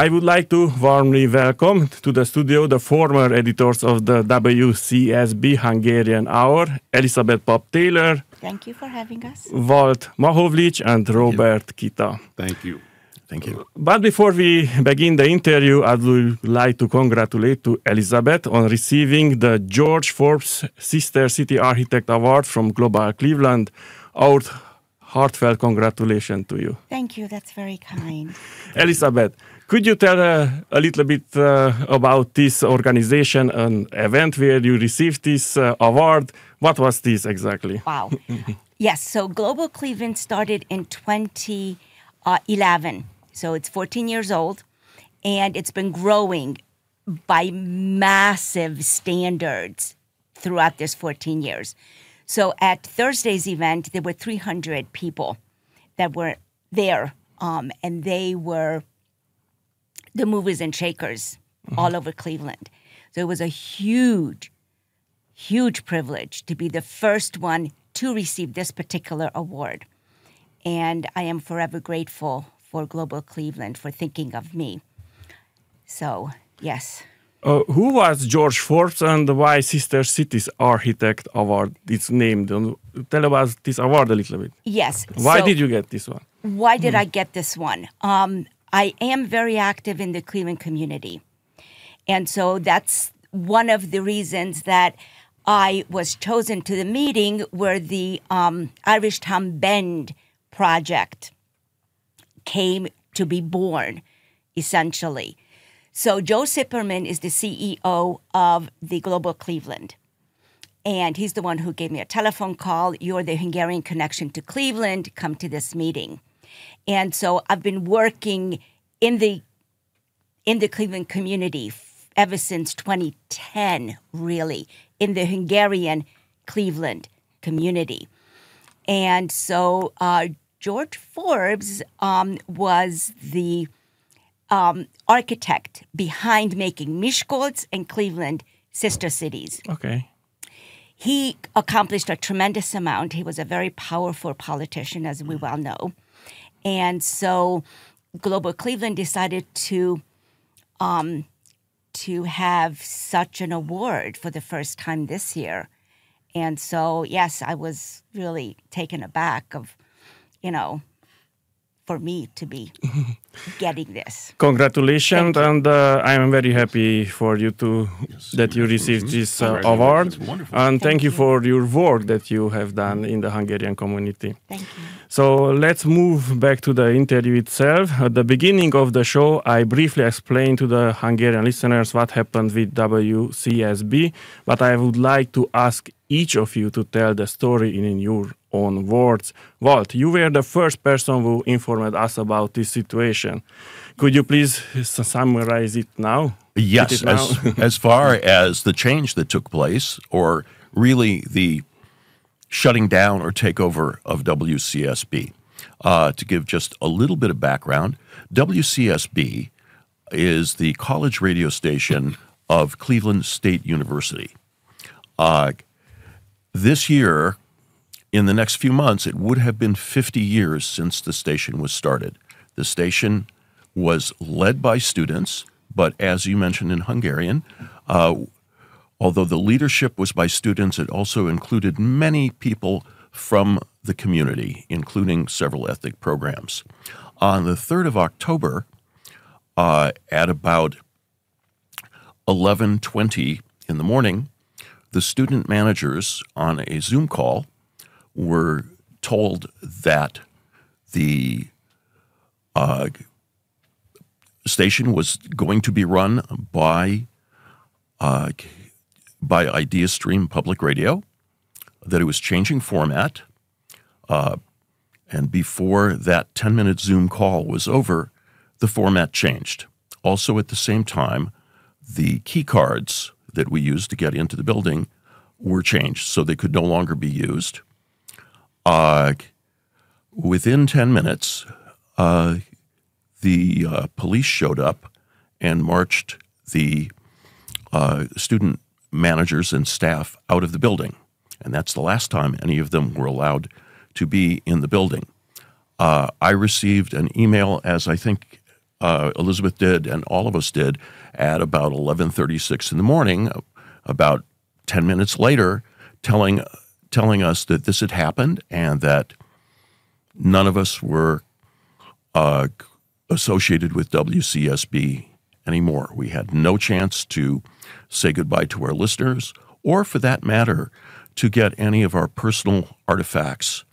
I would like to warmly welcome to the studio the former editors of the WCSB Hungarian Hour, Elizabeth Papp Taylor. Thank you for having us. Walt Mahovlich and Robert Kita. Thank you. Thank you. But before we begin the interview, I would like to congratulate to Elizabeth on receiving the George Forbes Sister City Architect Award from Global Cleveland. Our heartfelt congratulations to you. Thank you. That's very kind. Elizabeth, could you tell a little bit about this organization, an event where you received this award? What was this exactly? Wow. Yes, so Global Cleveland started in 2011. So it's 14 years old, and it's been growing by massive standards throughout this 14 years. So at Thursday's event, there were 300 people that were there, and they were the movers and shakers all over Cleveland. So it was a huge, huge privilege to be the first one to receive this particular award. And I am forever grateful for Global Cleveland for thinking of me. So, yes. Who was George Forbes and why Sister Cities Architect Award is named? Tell about this award a little bit. Yes. Why did you get this one? Why did I get this one? I am very active in the Cleveland community. And so that's one of the reasons that I was chosen to the meeting where the Irish Town Bend project came to be born, essentially. So Joe Sipperman is the CEO of the Global Cleveland. And he's the one who gave me a telephone call. You're the Hungarian connection to Cleveland. Come to this meeting. And so I've been working in the Cleveland community ever since 2010, really, in the Hungarian Cleveland community. And so George Forbes was the architect behind making Miskolc and Cleveland sister cities. Okay. He accomplished a tremendous amount. He was a very powerful politician, as we well know. And so Global Cleveland decided to have such an award for the first time this year. And so, yes, I was really taken aback of, for me to be getting this. Congratulations, and I am very happy for you that you received this award. And thank you for your work that you have done in the Hungarian community. Thank you. So let's move back to the interview itself. At the beginning of the show, I briefly explained to the Hungarian listeners what happened with WCSB, but I would like to ask each of you to tell the story in your own words. Walt, you were the first person who informed us about this situation. Could you please summarize it now? Yes, as far as the change that took place, or really the shutting down or takeover of WCSB. To give just a little bit of background, WCSB is the college radio station of Cleveland State University. This year, in the next few months, it would have been 50 years since the station was started. The station was led by students, but as you mentioned in Hungarian, although the leadership was by students, it also included many people from the community, including several ethnic programs. On the 3rd of October, at about 11:20 in the morning, the student managers on a Zoom call were told that the station was going to be run by Ideastream Public Radio, that it was changing format, and before that 10-minute Zoom call was over, the format changed. Also at the same time, the key cards that we used to get into the building were changed, so they could no longer be used. Within 10 minutes, the police showed up and marched the student managers and staff out of the building. And that's the last time any of them were allowed to be in the building. I received an email, as I think Elizabeth did, and all of us did, at about 11:36 in the morning, about 10 minutes later, telling us that this had happened and that none of us were associated with WCSB anymore. We had no chance to say goodbye to our listeners, or for that matter, to get any of our personal artifacts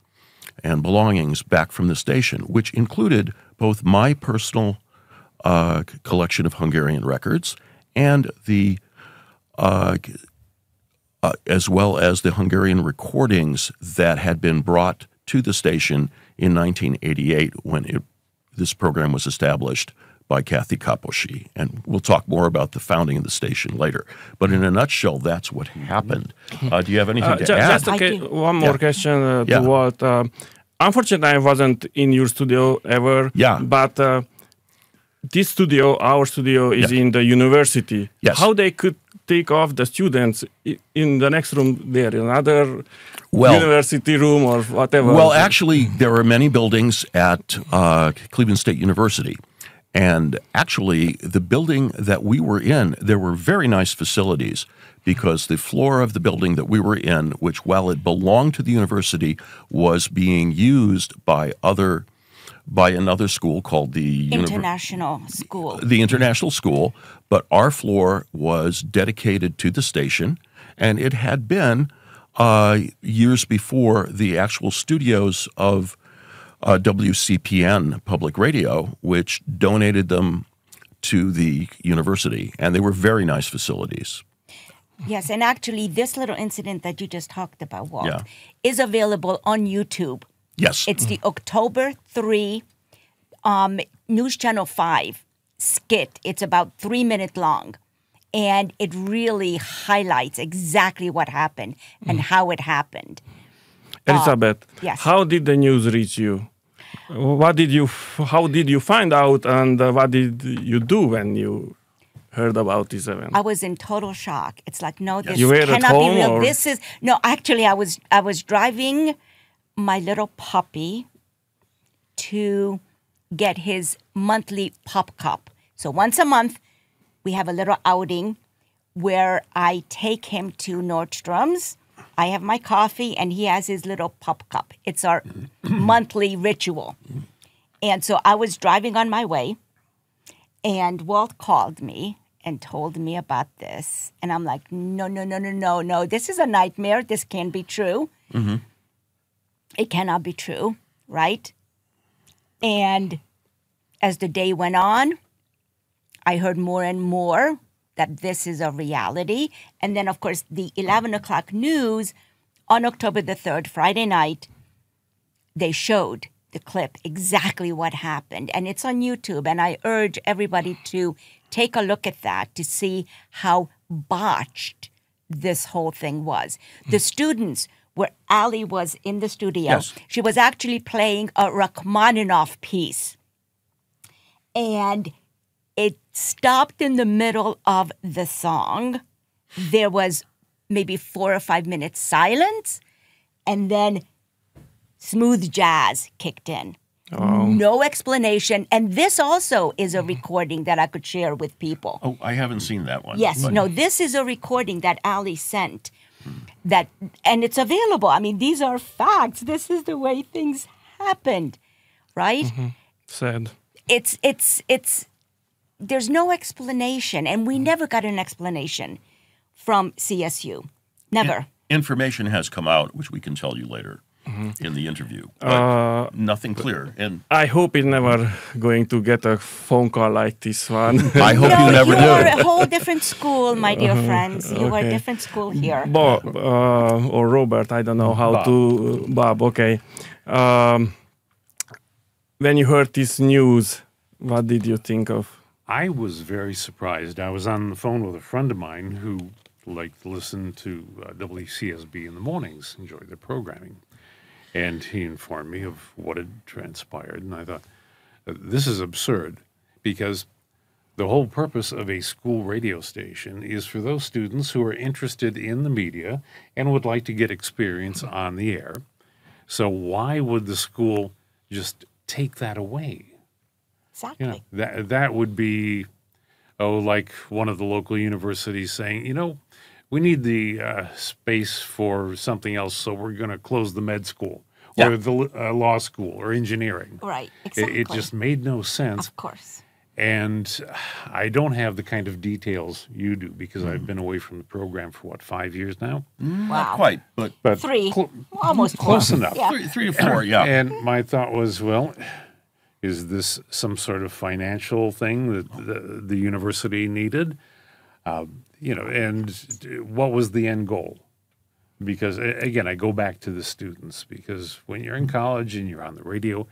and belongings back from the station, which included both my personal collection of Hungarian records and the as well as the Hungarian recordings that had been brought to the station in 1988 when this program was established by Kathy Kaposi. And we'll talk more about the founding of the station later. But in a nutshell, that's what happened. Do you have anything to add? Just one more question to Walt. Unfortunately, I wasn't in your studio ever. Yeah. But this studio, our studio, is in the university. Yes. How they could take off the students in the next room there, another university room or whatever? Well, actually, there are many buildings at Cleveland State University. And actually, the building that we were in, there were very nice facilities because the floor of the building that we were in, which while it belonged to the university, was being used by another school called the International School. The International School, but our floor was dedicated to the station, and it had been years before the actual studios of WCPN Public Radio, which donated them to the university, and they were very nice facilities. Yes, and actually this little incident that you just talked about, Walt, is available on YouTube. Yes. It's the October 3 News Channel 5 skit. It's about 3 minutes long, and it really highlights exactly what happened and how it happened. Elizabeth, yes. How did the news reach you? How did you find out, and what did you do when you heard about this event? I was in total shock. It's like, no, this You were at cannot home, be real. or? This is no. Actually, I was driving my little puppy to get his monthly pop cup. So once a month, we have a little outing where I take him to Nordstrom's. I have my coffee, and he has his little pop cup. It's our monthly ritual. And so I was driving on my way, and Walt called me and told me about this. And I'm like, no. This is a nightmare. This can't be true. Mm-hmm. It cannot be true, right? And as the day went on, I heard more and more that this is a reality. And then, of course, the 11 o'clock news on October the 3rd, Friday night, they showed the clip, exactly what happened. And it's on YouTube. And I urge everybody to take a look at that to see how botched this whole thing was. The students, where Ali was in the studio, she was actually playing a Rachmaninoff piece. And it stopped in the middle of the song. There was maybe 4 or 5 minutes silence, and then smooth jazz kicked in. Oh. No explanation. And this also is a recording that I could share with people. Oh, I haven't seen that one. Yes, no, this is a recording that Ali sent. And it's available. I mean, these are facts. This is the way things happened, right? Mm-hmm. Sad. It's there's no explanation, and we never got an explanation from CSU. Never. Information has come out, which we can tell you later in the interview, but nothing clear. And I hope it's never going to get a phone call like this one. I hope you never do. You're a whole different school, my dear friends. You are a different school here. Bob or Robert, I don't know how Bob. to... Bob, okay. When you heard this news, what did you think of? I was very surprised. I was on the phone with a friend of mine who liked to listen to WCSB in the mornings, enjoy their programming. And he informed me of what had transpired. And I thought, this is absurd, because the whole purpose of a school radio station is for those students who are interested in the media and would like to get experience on the air. So why would the school just take that away? Exactly. That would be, like one of the local universities saying, we need the space for something else, so we're going to close the med school or the law school or engineering. Right, exactly. It just made no sense. Of course. And I don't have the kind of details you do because I've been away from the program for, 5 years now? Not quite, but 3, almost close 4. enough. Yeah. 3 or 4, yeah. And my thought was, well, is this some sort of financial thing that the university needed? And what was the end goal? Because, again, I go back to the students, because when you're in college and you're on the radio,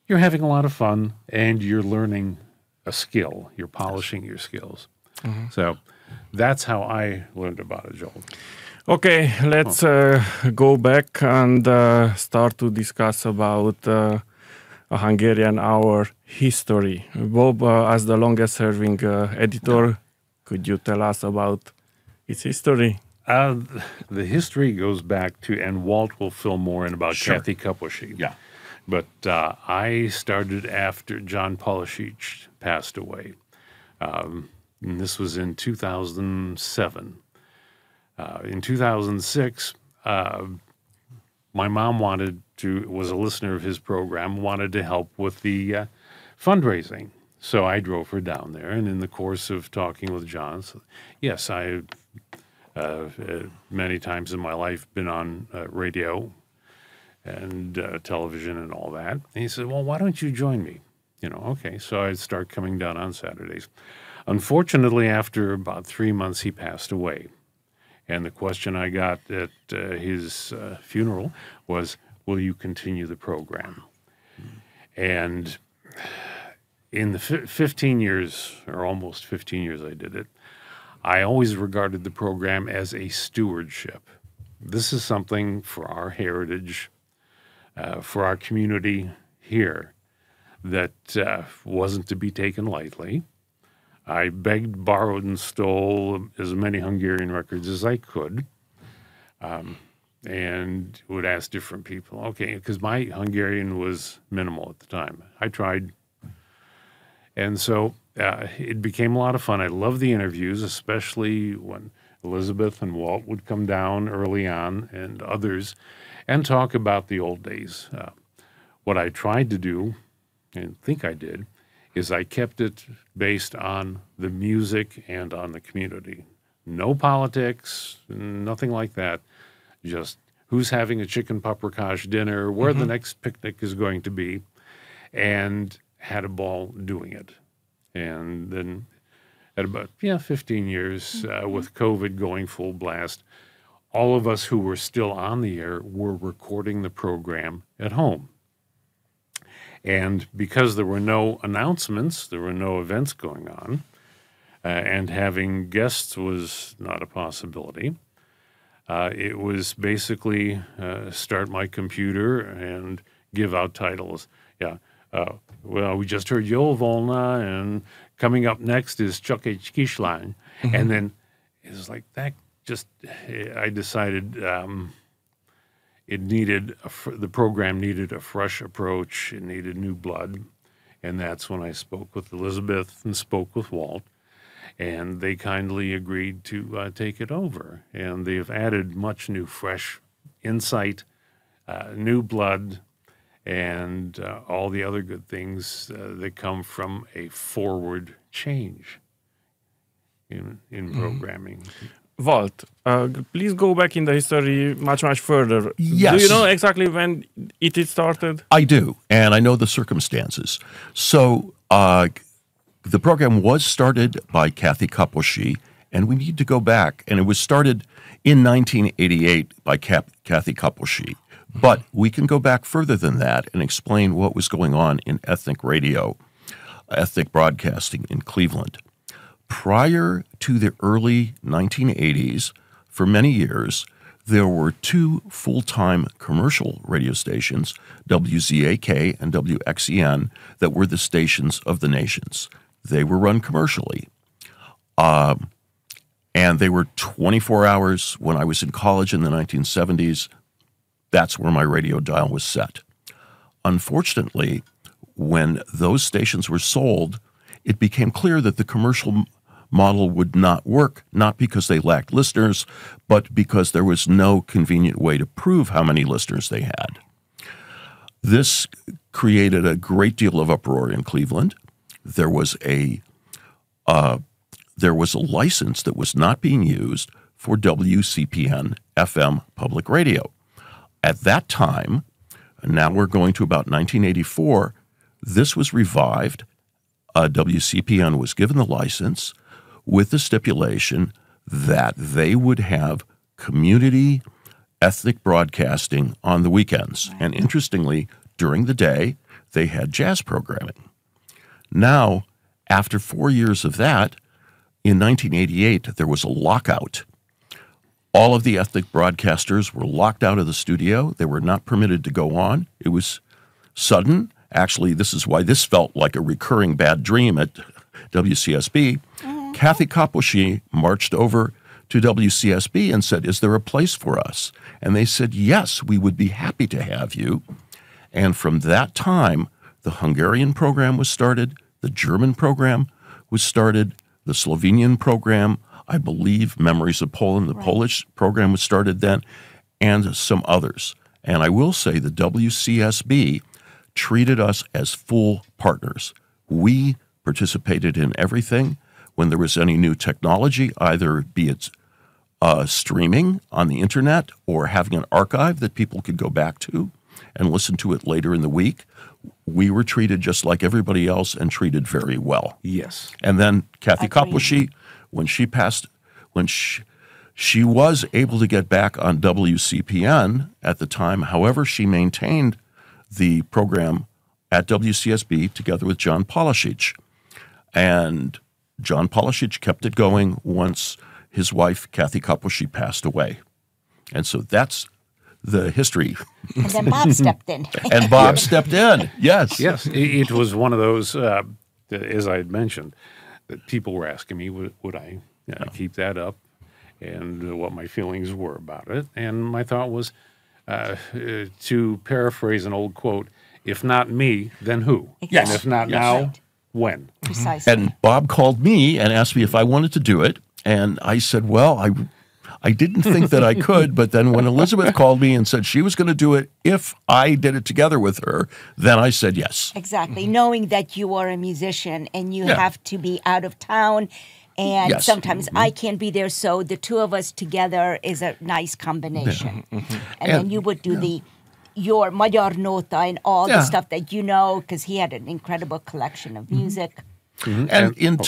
you're having a lot of fun and you're learning a skill. You're polishing your skills. So that's how I learned about it, Joel. Okay, let's go back and start to discuss about a Hungarian Hour history. Bob, as the longest-serving editor, could you tell us about its history? The history goes back to, and Walt will fill more in about Kathy Kaposi. Yeah. But I started after John Polishich passed away. And this was in 2007. In 2006, my mom was a listener of his program, wanted to help with the fundraising. So I drove her down there, and in the course of talking with John, yes, I many times in my life been on radio and television and all that. And he said, well, why don't you join me? Okay. So I'd start coming down on Saturdays. Unfortunately, after about 3 months, he passed away. And the question I got at his funeral was, will you continue the program? And in the 15 years, or almost 15 years I did it, I always regarded the program as a stewardship. This is something for our heritage, for our community here, that wasn't to be taken lightly. I begged, borrowed, and stole as many Hungarian records as I could, and would ask different people, okay, because my Hungarian was minimal at the time. I tried. And so it became a lot of fun. I loved the interviews, especially when Elizabeth and Walt would come down early on, and others, and talk about the old days. What I tried to do, and think I did, is I kept it based on the music and on the community. No politics, nothing like that. Just who's having a chicken paprikash dinner, where the next picnic is going to be, and had a ball doing it. And then at about 15 years, with COVID going full blast, all of us who were still on the air were recording the program at home. And because there were no announcements, there were no events going on, and having guests was not a possibility, it was basically start my computer and give out titles. Well, we just heard Zsolt Molnár, and coming up next is Csak egy kislány. And then it was like that. I decided the program needed a fresh approach. It needed new blood. And that's when I spoke with Elizabeth and spoke with Walt. And they kindly agreed to take it over. And they have added much new, fresh insight, new blood, and all the other good things that come from a forward change in programming. Walt, please go back in the history much further. Yes. Do you know exactly when it started? I do, and I know the circumstances. So the program was started by Kathy Kaposi, and we need to go back, and it was started in 1988 by Kathy Kaposi. But we can go back further than that and explain what was going on in ethnic radio, ethnic broadcasting in Cleveland. Prior to the early 1980s, for many years, there were two full-time commercial radio stations, WZAK and WXEN, that were the stations of the nations. They were run commercially. And they were 24 hours. When I was in college in the 1970s, that's where my radio dial was set. Unfortunately, when those stations were sold, it became clear that the commercial model would not work, not because they lacked listeners, but because there was no convenient way to prove how many listeners they had. This created a great deal of uproar in Cleveland. There was a license that was not being used for WCPN FM public radio. At that time, now we're going to about 1984, this was revived. WCPN was given the license with the stipulation that they would have community ethnic broadcasting on the weekends. Right. And interestingly, during the day, they had jazz programming. Now, after 4 years of that, in 1988, there was a lockout. All of the ethnic broadcasters were locked out of the studio. They were not permitted to go on. It was sudden. Actually, this is why this felt like a recurring bad dream at WCSB. Kathy Kaposhi marched over to WCSB and said, "Is there a place for us?" And they said, "Yes, we would be happy to have you." And from that time, the Hungarian program was started, the German program was started, the Slovenian program, I believe Memories of Poland, the Polish program was started then, and some others. And I will say the WCSB treated us as full partners. We participated in everything. When there was any new technology, either be it streaming on the internet or having an archive that people could go back to and listen to it later in the week, we were treated just like everybody else and treated very well. Yes. And then Kathy Kaposhi, when she passed, when she was able to get back on WCPN at the time. However, she maintained the program at WCSB together with John Polishich. And John Polishich kept it going once his wife, Kathy Kaposhi, passed away. And so that's the history. And then Bob stepped in. And Bob stepped in, yes. Yes, it was one of those, as I had mentioned, that people were asking me, would I keep that up, and what my feelings were about it. And my thought was, to paraphrase an old quote, if not me, then who? Exactly. And if not now, when? Precisely. And Bob called me and asked me if I wanted to do it. And I said, well, I didn't think that I could. But then when Elizabeth called me and said she was going to do it if I did it together with her, then I said yes. Exactly. Knowing that you are a musician and you have to be out of town. And sometimes I can't be there. So the two of us together is a nice combination. And then you would do your Magyar Nota and all the stuff that you know, because he had an incredible collection of music. And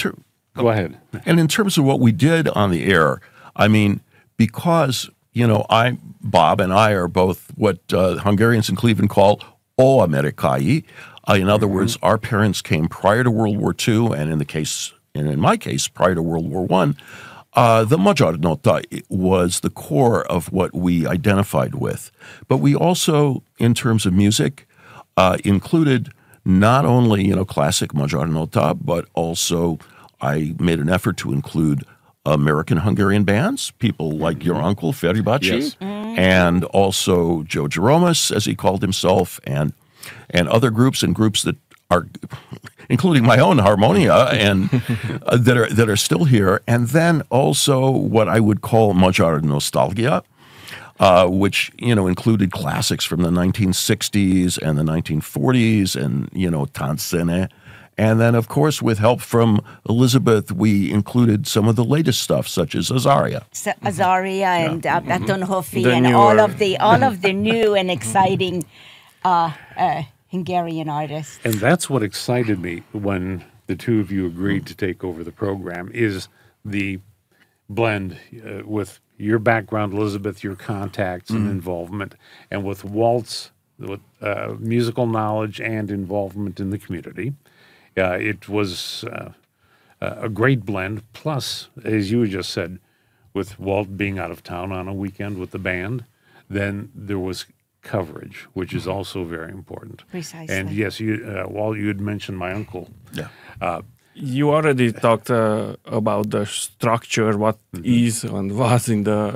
go ahead. And in terms of what we did on the air, I mean, because, Bob and I are both what Hungarians in Cleveland call o-amerikai. In other words, our parents came prior to World War II, and in my case, prior to World War I. The Magyar Nota was the core of what we identified with. But we also, in terms of music, included not only, classic Magyar Nota, but also I made an effort to include American Hungarian bands, people like your uncle, Feribachi, and also Joe Jeromas, as he called himself, and other groups that are, including my own Harmonia, and that are still here, and then also what I would call Magyar Nostalgia, which included classics from the 1960s and the 1940s, and Tancene. And then, of course, with help from Elizabeth, we included some of the latest stuff, such as Azaria. Azaria and Betonhofi and all of the new and exciting Hungarian artists. And that's what excited me when the two of you agreed to take over the program, is the blend with your background, Elizabeth, your contacts and involvement, and with Walt's musical knowledge and involvement in the community. It was a great blend. Plus, as you just said, with Walt being out of town on a weekend with the band, then there was coverage, which is also very important. Precisely. And yes, Walt, you had mentioned my uncle. Yeah. You already talked about the structure, what is and was in the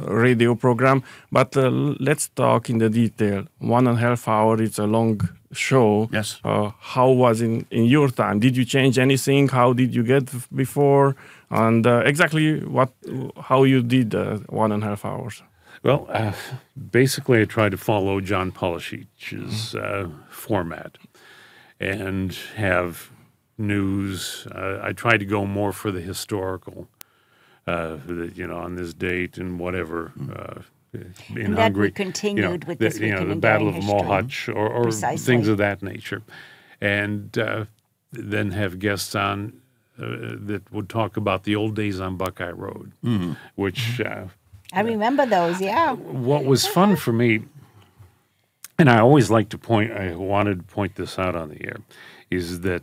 radio program, but let's talk in the detail. 1.5 hours, it's a long show. Yes. How was in your time? Did you change anything? How did you get before? And exactly how you did 1.5 hours? Well, basically I tried to follow Zsolt Molnár's format and have news. I tried to go more for the historical, on this date and whatever. In and Hungary, that continued with this week in the Battle of Hungarian Mahovlich or things of that nature, and then have guests on that would talk about the old days on Buckeye Road, which I remember those. Yeah. What was fun for me, and I always like to I wanted to point this out on the air, is that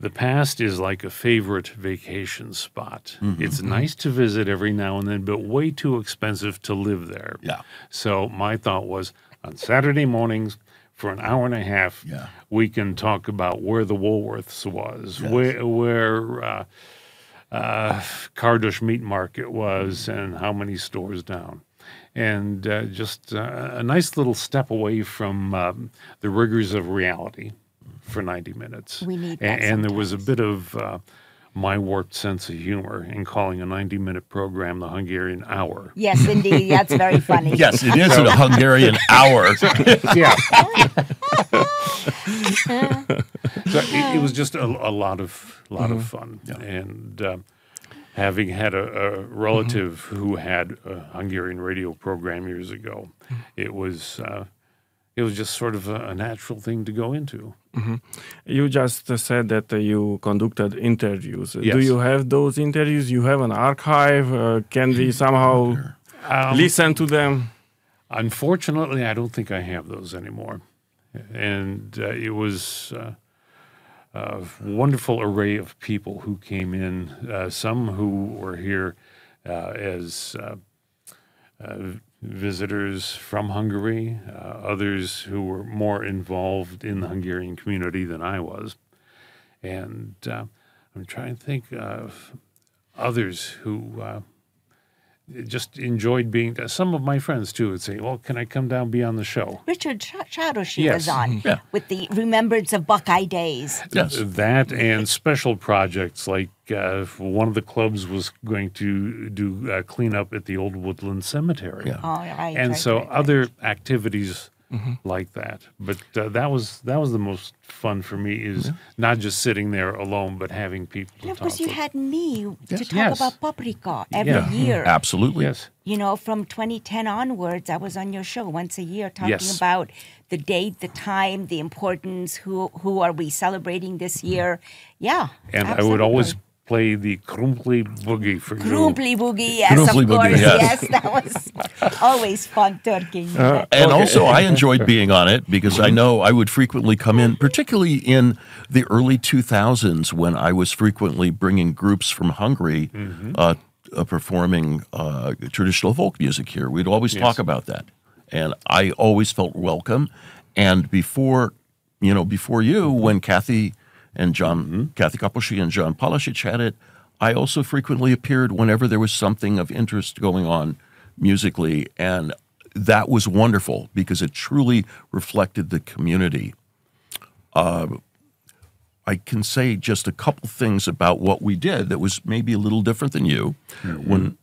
the past is like a favorite vacation spot. It's nice to visit every now and then, but way too expensive to live there. Yeah. So my thought was, on Saturday mornings, for an hour and a half, we can talk about where the Woolworths was, where Kardos Meat Market was, and how many stores down. And just a nice little step away from the rigors of reality for 90 minutes. We need that and there was a bit of my warped sense of humor in calling a 90-minute program the Hungarian Hour. Yes, indeed. That's very funny. Yes, it is a Hungarian hour. Yeah. So it was just a lot of fun. Yeah. And having had a relative who had a Hungarian radio program years ago, it was just sort of a natural thing to go into. You just said that you conducted interviews. Yes. Do you have those interviews? You have an archive? Can we somehow listen to them? Unfortunately, I don't think I have those anymore. And it was a wonderful array of people who came in, some who were here as visitors from Hungary, others who were more involved in the Hungarian community than I was. And I'm trying to think of others who just enjoyed being, some of my friends too would say, well, can I come down and be on the show? Richard Chadoshi Yes. was on with the Remembrance of Buckeye Days. Yes. That and special projects like one of the clubs was going to do cleanup at the old Woodland Cemetery. Yeah. Oh, right. And right, so right, right. other activities like that. But that was the most fun for me, is not just sitting there alone, but having people And to of talk course, you with. had me to talk Yes. about paprika every Yeah. year. Absolutely. Yes. You know, from 2010 onwards, I was on your show once a year talking Yes. about the date, the time, the importance, who are we celebrating this year. Yeah. And absolutely. I would always play the Krumpli Boogie for you. Krumpli Boogie, yes, Krumpli of Boogie, course. yes. Yes, that was always fun talking. And also, I enjoyed being on it because I know I would frequently come in, particularly in the early 2000s when I was frequently bringing groups from Hungary performing traditional folk music here. We'd always talk about that. And I always felt welcome. And before you, when Kathy Kaposi and Zsolt Molnár had it, I also frequently appeared whenever there was something of interest going on musically, and that was wonderful because it truly reflected the community. I can say just a couple things about what we did that was maybe a little different than you. When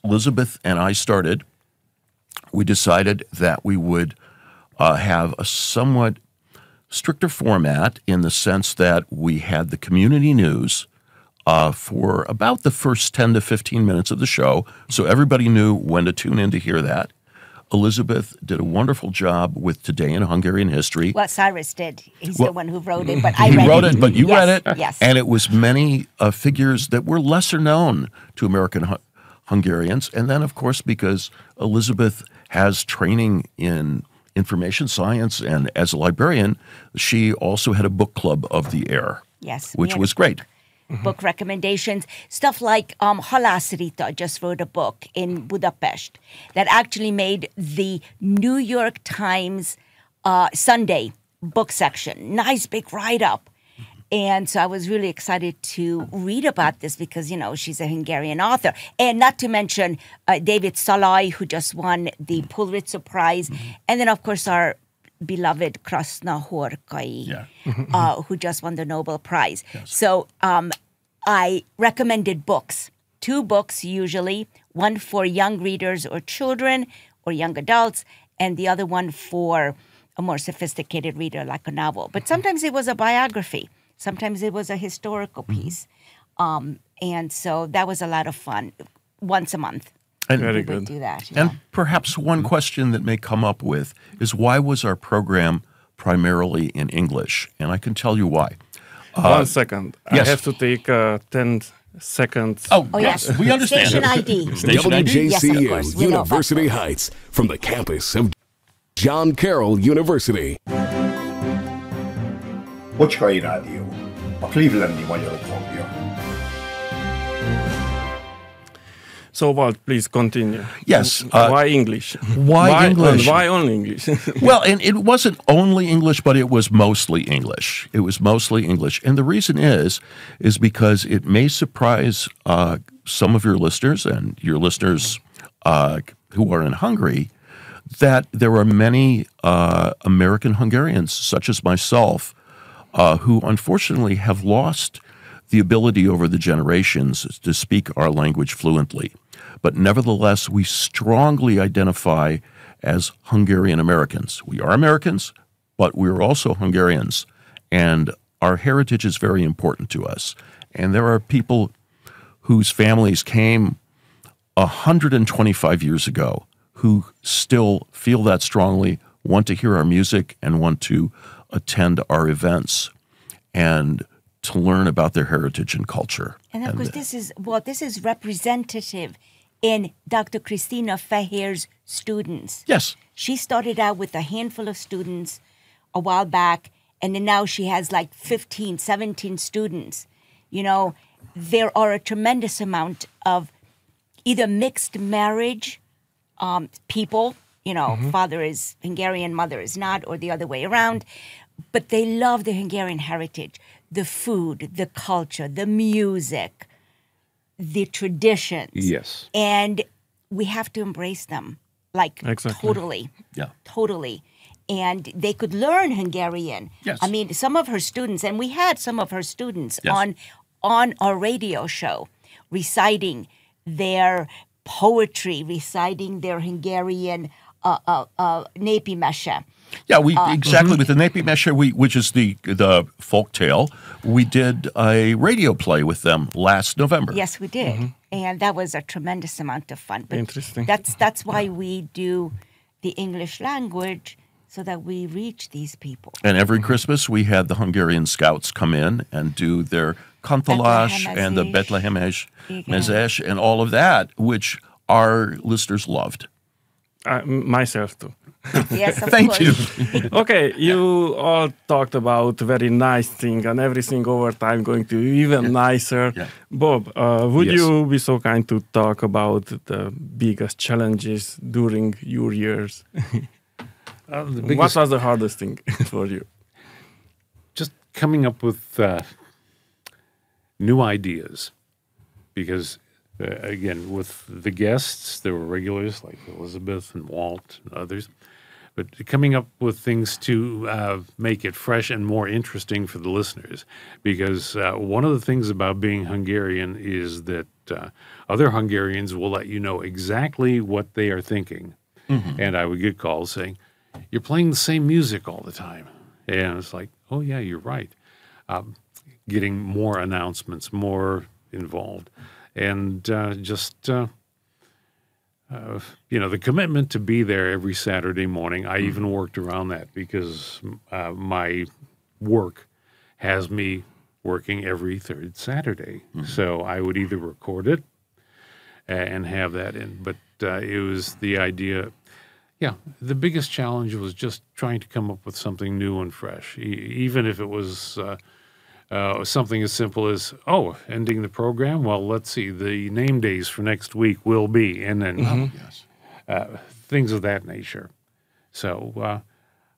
Elizabeth and I started, we decided that we would have a somewhat stricter format in the sense that we had the community news for about the first 10 to 15 minutes of the show, so everybody knew when to tune in to hear that. Elizabeth did a wonderful job with Today in Hungarian History. Well, Cyrus did. He's the one who wrote it, but I read it. He wrote it, but you read it. Yes. And it was many figures that were lesser known to American Hungarians. And then, of course, because Elizabeth has training in information science, and as a librarian, she also had a book club of the air. Yes. Which was great. Book recommendations, stuff like Halász Rita just wrote a book in Budapest that actually made the New York Times Sunday book section. Nice big write-up. And so I was really excited to read about this because, she's a Hungarian author. And not to mention David Szalai, who just won the Pulitzer Prize. And then, of course, our beloved Krasna Horkai, who just won the Nobel Prize. Yes. So I recommended books, 2 books usually, one for young readers or children or young adults, and the other one for a more sophisticated reader like a novel. But sometimes it was a biography. Sometimes it was a historical piece. And so that was a lot of fun. Once a month. And Very we good. would do that. And perhaps one question that may come up with is why was our program primarily in English? And I can tell you why. 1 second. Yes. I have to take 10 seconds. Oh, yes, we understand. Station ID. Station ID? Yes, of WJCU course. We know about University that. Heights from the campus of John Carroll University. Bocskai Radio, a Clevelandi magyarok hangja. So, Walt, please continue. Yes. Why English? Why English? Why only English? Well, and it wasn't only English, but it was mostly English. It was mostly English. And the reason is because it may surprise some of your listeners and your listeners who are in Hungary that there are many American Hungarians, such as myself, who unfortunately have lost the ability over the generations to speak our language fluently. But nevertheless, we strongly identify as Hungarian Americans. We are Americans, but we're also Hungarians, and our heritage is very important to us. And there are people whose families came 125 years ago who still feel that strongly, want to hear our music, and want to attend our events and to learn about their heritage and culture. And of course, this is representative in Dr. Christina Fehér's students. Yes. She started out with a handful of students a while back, and then now she has like 15, 17 students. There are a tremendous amount of either mixed marriage people, father is Hungarian, mother is not, or the other way around, but they love the Hungarian heritage, the food, the culture, the music, the traditions. Yes. And we have to embrace them, Exactly. totally. Yeah. Totally. And they could learn Hungarian. Yes. I mean, some of her students, and we had some of her students Yes. on our radio show reciting their poetry, reciting their Hungarian népi mese. Yeah, we exactly with the népi mese, which is the folk tale. We did a radio play with them last November. Yes, we did, and that was a tremendous amount of fun. But Interesting. That's why we do the English language so that we reach these people. And every Christmas we had the Hungarian Scouts come in and do their kantalás and the Betlehemes mezes and all of that, which our listeners loved. Myself too. Yes, of Thank course. you. Okay, you all talked about very nice thing and everything over time going to be even nicer. Yeah. Bob, would Yes. you be so kind to talk about the biggest challenges during your years? What was the hardest thing for you? Just coming up with new ideas, because again, with the guests, there were regulars like Elizabeth and Walt and others, but coming up with things to make it fresh and more interesting for the listeners, because one of the things about being Hungarian is that other Hungarians will let you know exactly what they are thinking. And I would get calls saying, "You're playing the same music all the time." And it's like, oh, yeah, you're right. Getting more announcements, more involved. And the commitment to be there every Saturday morning. I even worked around that because my work has me working every third Saturday. So I would either record it and have that in. But it was the idea. Yeah, the biggest challenge was just trying to come up with something new and fresh, even if it was something as simple as, ending the program. Well, let's see, the name days for next week will be, and then things of that nature. So,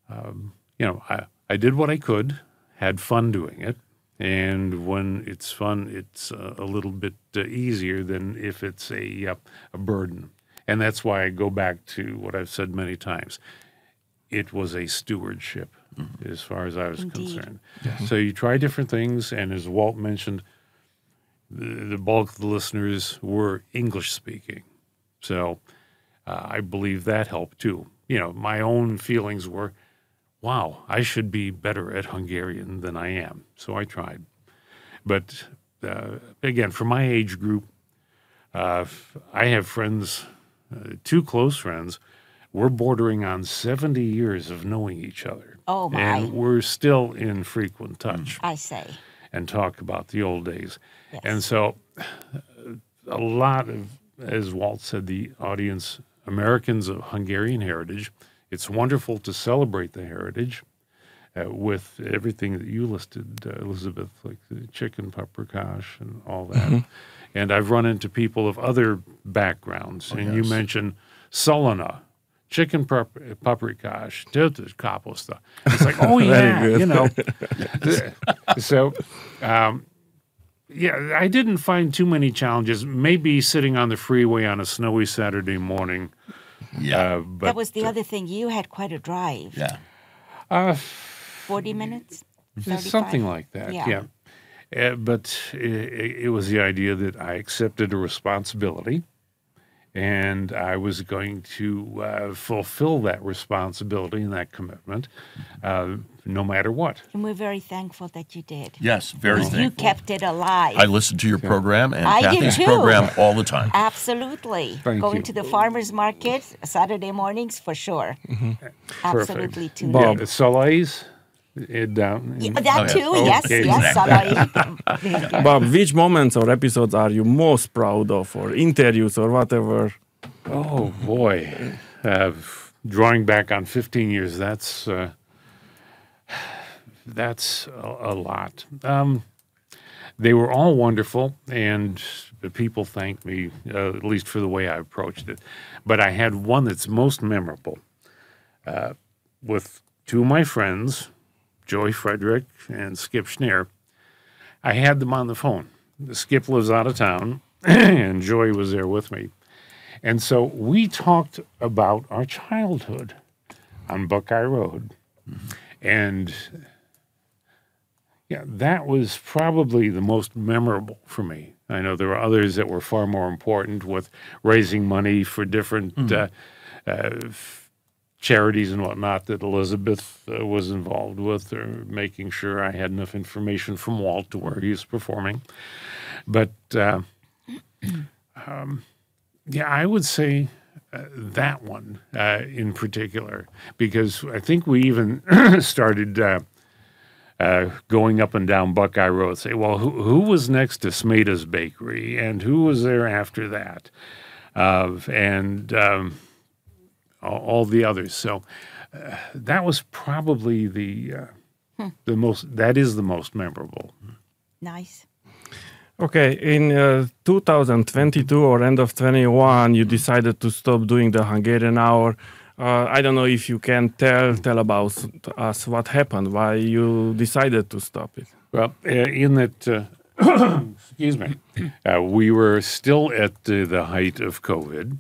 I did what I could, had fun doing it, And when it's fun, it's a little bit easier than if it's a burden. And that's why I go back to what I've said many times. It was a stewardship as far as I was concerned. Yes. So you try different things, and as Walt mentioned, the bulk of the listeners were English speaking. So I believe that helped too. You know, my own feelings were, wow, I should be better at Hungarian than I am. So I tried. But again, for my age group, I have friends, 2 close friends. We're bordering on 70 years of knowing each other. Oh, my. And we're still in frequent touch I say. and talk about the old days. Yes. And so a lot of, as Walt said, the audience, Americans of Hungarian heritage, it's wonderful to celebrate the heritage with everything that you listed, Elizabeth, like the chicken paprikash and all that. And I've run into people of other backgrounds. And you mentioned Solana, chicken paprikash, tilted kapusta. It's like, oh, yeah, you know. So, yeah, I didn't find too many challenges. Maybe sitting on the freeway on a snowy Saturday morning. Yeah. But That was the other thing. You had quite a drive. Yeah. 40 minutes? 35? something like that, Yeah. But it was the idea that I accepted a responsibility, and I was going to fulfill that responsibility and that commitment, no matter what. And we're very thankful that you did. Yes, very You thankful. kept it alive. I listen to your program and I did Kathy's too. program all the time. Absolutely. Thank Going you. to the farmer's market Saturday mornings for sure. Absolutely too. Bob. Yeah, Soleil's down. Yeah, that Okay. too, yes, Okay. yes, Salai. Bob, which moments or episodes are you most proud of, or interviews or whatever? Oh boy, drawing back on 15 years, that's a lot. They were all wonderful, and the people thanked me, at least for the way I approached it. But I had one that's most memorable with 2 of my friends, Joey Frederick and Skip Schneer. I had them on the phone. Skip lives out of town, and Joey was there with me. And so we talked about our childhood on Buckeye Road. And yeah, that was probably the most memorable for me. I know there were others that were far more important, with raising money for different charities and whatnot that Elizabeth was involved with, or making sure I had enough information from Walt to where he was performing. But yeah, I would say that one in particular, because I think we even started going up and down Buckeye Road, say, well, who was next to Smeda's Bakery, and who was there after that, and all the others. So that was probably the most. That is the most memorable. Nice. Okay, in 2022 or end of 21, you decided to stop doing the Hungarian Hour. I don't know if you can tell about us what happened, why you decided to stop it. Well, in that, excuse me, we were still at the height of COVID.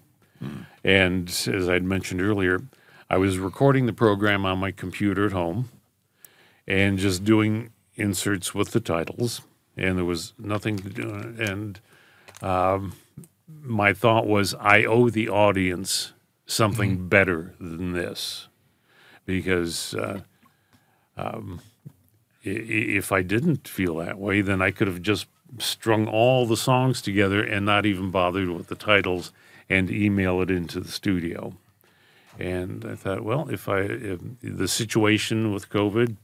And as I'd mentioned earlier, I was recording the program on my computer at home and just doing inserts with the titles. And there was nothing to do. And my thought was, I owe the audience something better than this. Because if I didn't feel that way, then I could have just strung all the songs together and not even bothered with the titles and email it into the studio. And I thought, well, if the situation with COVID,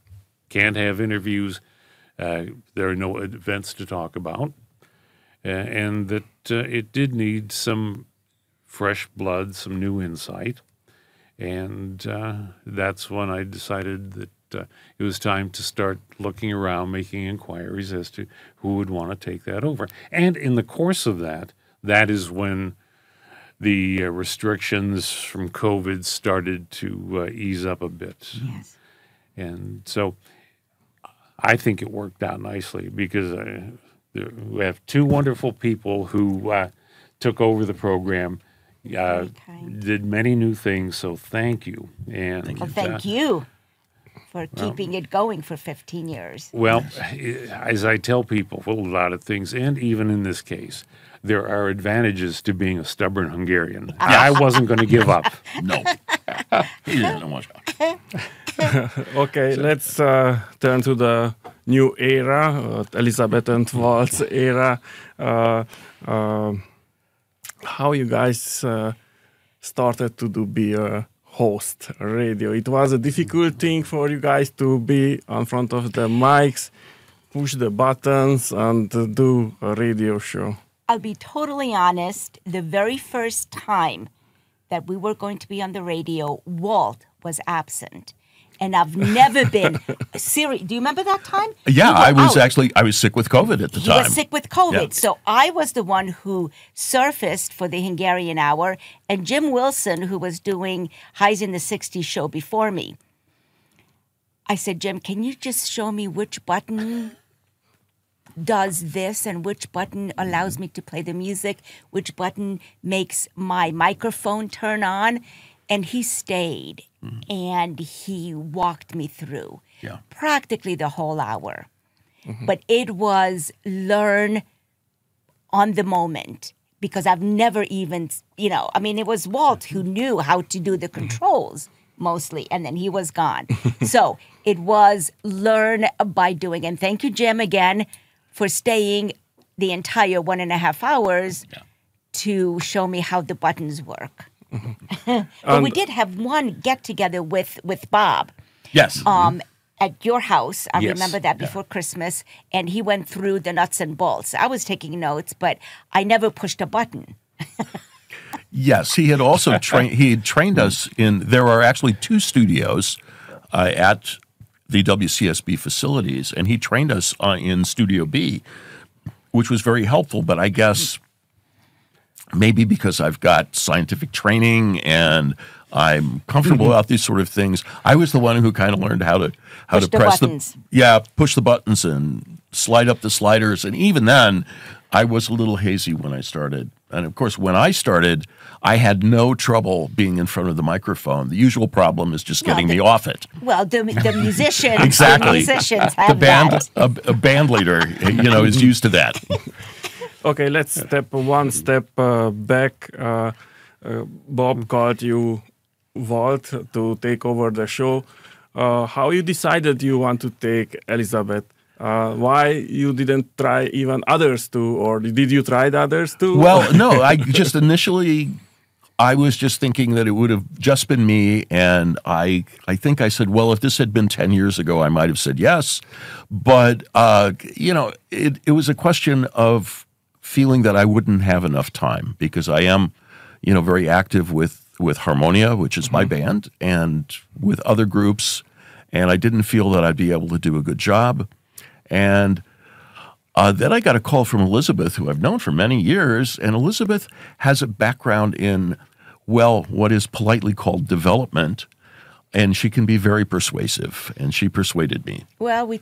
can't have interviews, there are no events to talk about, and that it did need some fresh blood, some new insight. And that's when I decided that it was time to start looking around, making inquiries as to who would want to take that over. And in the course of that, that is when the restrictions from COVID started to ease up a bit. Yes. And so I think it worked out nicely because we have two wonderful people who took over the program, did many new things. So thank you. And thank you for keeping it going for 15 years. Well, as I tell people a lot of things, and even in this case, there are advantages to being a stubborn Hungarian. I wasn't going to give up. No. He didn't want to. Okay, let's turn to the new era, Elizabeth and Walt's era. How you guys started to be a host radio? It was a difficult thing for you guys to be in front of the mics, push the buttons, and do a radio show. I'll be totally honest. The very first time that we were going to be on the radio, Walt was absent. And I've never been serious. Do you remember that time? Yeah, I was sick with COVID at the time. He was sick with COVID. Yeah. So I was the one who surfaced for the Hungarian Hour, and Jim Wilson, who was doing Highs in the 60s show before me. I said, Jim, can you just show me which button does this and which button allows me to play the music, which button makes my microphone turn on? And he stayed, and he walked me through practically the whole hour. But it was learn on the moment, because I've never even, it was Walt who knew how to do the controls mostly, and then he was gone. So it was learn by doing. And thank you, Jim, again, for staying the entire 1.5 hours to show me how the buttons work. But we did have one get-together with Bob. Yes. At your house. I Yes. remember that before Christmas. And he went through the nuts and bolts. I was taking notes, but I never pushed a button. Yes, he had also trained us in. There are actually 2 studios at the WCSB facilities, and he trained us in Studio B, which was very helpful. But I guess maybe because I've got scientific training and I'm comfortable about these sort of things, I was the one who kind of learned how to press push the buttons and slide up the sliders. And even then, I was a little hazy when I started. And of course, when I started, I had no trouble being in front of the microphone. The usual problem is just getting me off it. Well, the musicians, Exactly. the musicians have The that. a band leader, is used to that. Okay, let's step one step back. Bob called you Walt to take over the show. How you decided you want to take Elizabeth? Why you didn't try even others too, or did you try the others too? Well, no, I just initially, I was just thinking that it would have just been me, and I think I said, well, if this had been 10 years ago, I might have said yes. But, it was a question of feeling that I wouldn't have enough time, because I am, very active with Harmonia, which is my band, and with other groups, and I didn't feel that I'd be able to do a good job. And then I got a call from Elizabeth, who I've known for many years, and Elizabeth has a background in, what is politely called development, and she can be very persuasive, and she persuaded me. Well, we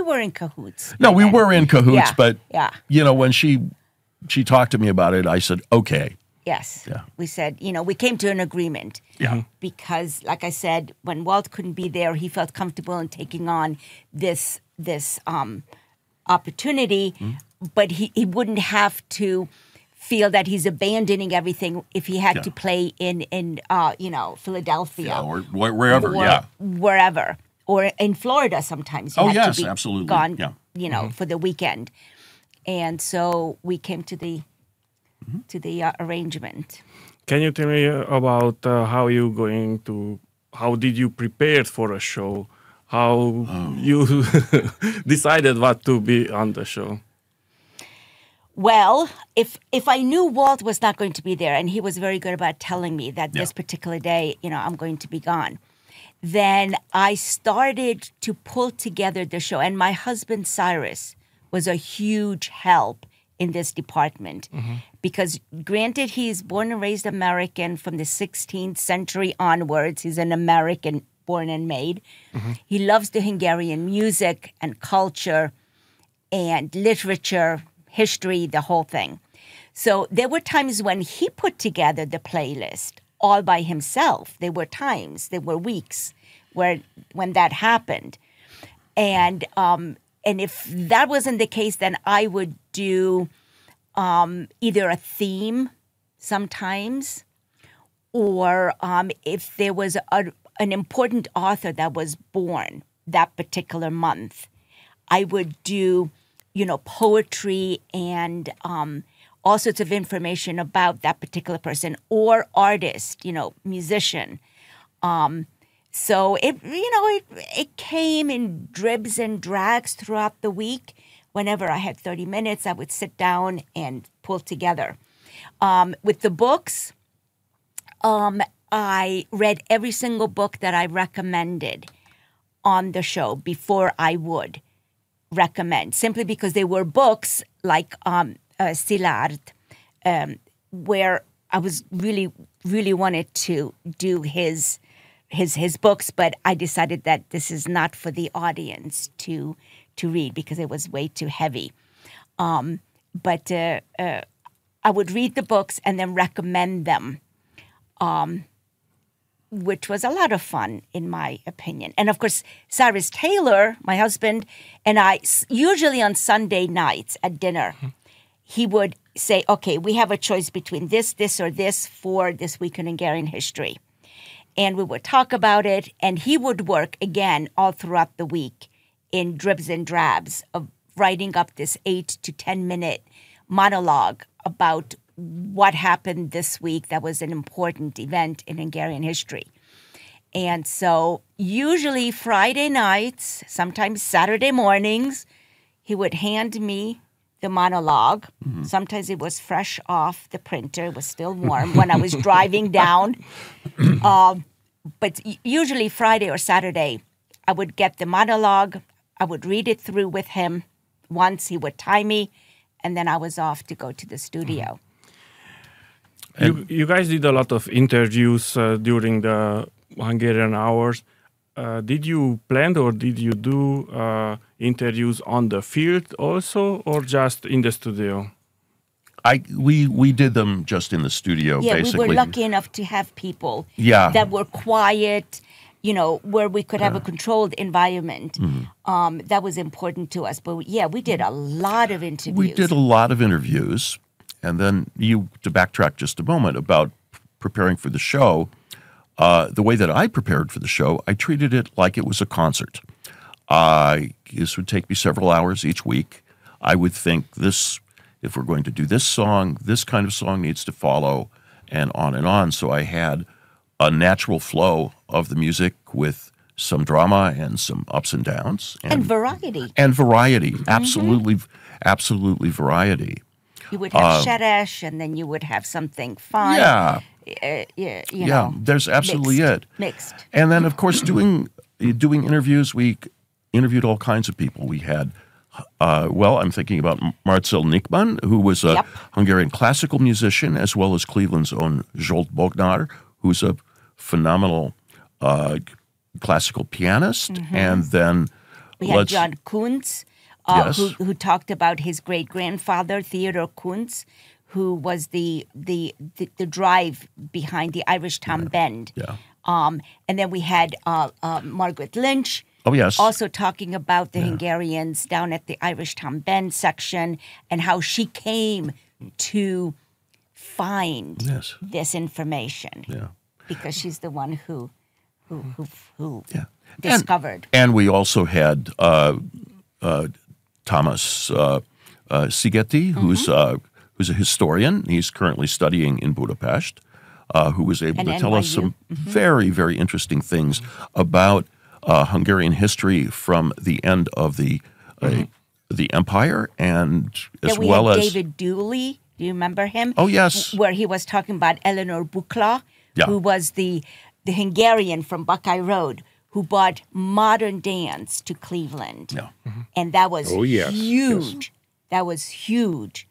were in cahoots. No, we were in cahoots, but, yeah. When she talked to me about it, I said, okay. Yes. Yeah. We said, we came to an agreement. Yeah. Because, like I said, when Walt couldn't be there, he felt comfortable in taking on this opportunity, but he wouldn't have to feel that he's abandoning everything if he had to play in Philadelphia. Yeah, or wherever, wherever. Or in Florida sometimes. You had to be absolutely. Gone, for the weekend. And so we came to the arrangement. Can you tell me about how did you prepare for a show? How you decided what to be on the show? Well, if I knew Walt was not going to be there, and he was very good about telling me that this particular day, I'm going to be gone, then I started to pull together the show. And my husband, Cyrus, was a huge help in this department. Because granted, he's born and raised American from the 16th century onwards. He's an American born and made. He loves the Hungarian music and culture and literature, history, the whole thing. So there were times when he put together the playlist all by himself. There were times, there were weeks when that happened. And if that wasn't the case, then I would do either a theme sometimes, or if there was an important author that was born that particular month, I would do, poetry and all sorts of information about that particular person or artist, musician. So it came in dribs and drags throughout the week. Whenever I had 30 minutes, I would sit down and pull together. With the books, I read every single book that I recommended on the show before I would recommend, simply because they were books like Szilárd, where I was really wanted to do his books, but I decided that this is not for the audience to read because it was way too heavy. But I would read the books and then recommend them, which was a lot of fun, in my opinion. And of course, Cyrus Taylor, my husband, and I, usually on Sunday nights at dinner, he would say, okay, we have a choice between this, or this for this week in Hungarian history. And we would talk about it, and he would work, again, all throughout the week in dribs and drabs of writing up this 8 to 10 minute monologue about what happened this week that was an important event in Hungarian history. And so usually Friday nights, sometimes Saturday mornings, he would hand me the monologue. Sometimes it was fresh off the printer. It was still warm when I was driving down. But usually Friday or Saturday, I would get the monologue. I would read it through with him. Once he would time me, and then I was off to go to the studio. You guys did a lot of interviews during the Hungarian Hours. Did you plan or did you do interviews on the field also, or just in the studio? We did them just in the studio, basically. We were lucky enough to have people that were quiet, where we could have a controlled environment. That was important to us. But we did a lot of interviews. We did a lot of interviews. And then to backtrack just a moment about preparing for the show, the way that I prepared for the show, I treated it like it was a concert. This would take me several hours each week. I would think if we're going to do this song, this kind of song needs to follow, and on and on. So I had a natural flow of the music with some drama and some ups and downs. And variety. And variety. Absolutely variety. You would have sheresh, and then you would have something fun. There's absolutely mixed. And then, of course, doing interviews, we interviewed all kinds of people. We had, I'm thinking about Marcel Nickmann, who was a Hungarian classical musician, as well as Cleveland's own Zsolt Molnár, who's a phenomenal classical pianist. And then we had John Kuntz, who talked about his great-grandfather, Theodore Kuntz, who was the drive behind the Irish Tom Bend. And then we had Margaret Lynch, also talking about the Hungarians down at the Irish Tom Bend section and how she came to find this information. Because she's the one who discovered. And we also had Thomas Szigeti, who's a historian. He's currently studying in Budapest, who was able to tell us some very, very interesting things about Hungarian history from the end of the empire, and as well as David Dooley. Do you remember him? Oh yes, where he was talking about Eleanor Bukla, who was the Hungarian from Bocskai Road, who brought modern dance to Cleveland. And that was huge. That was huge.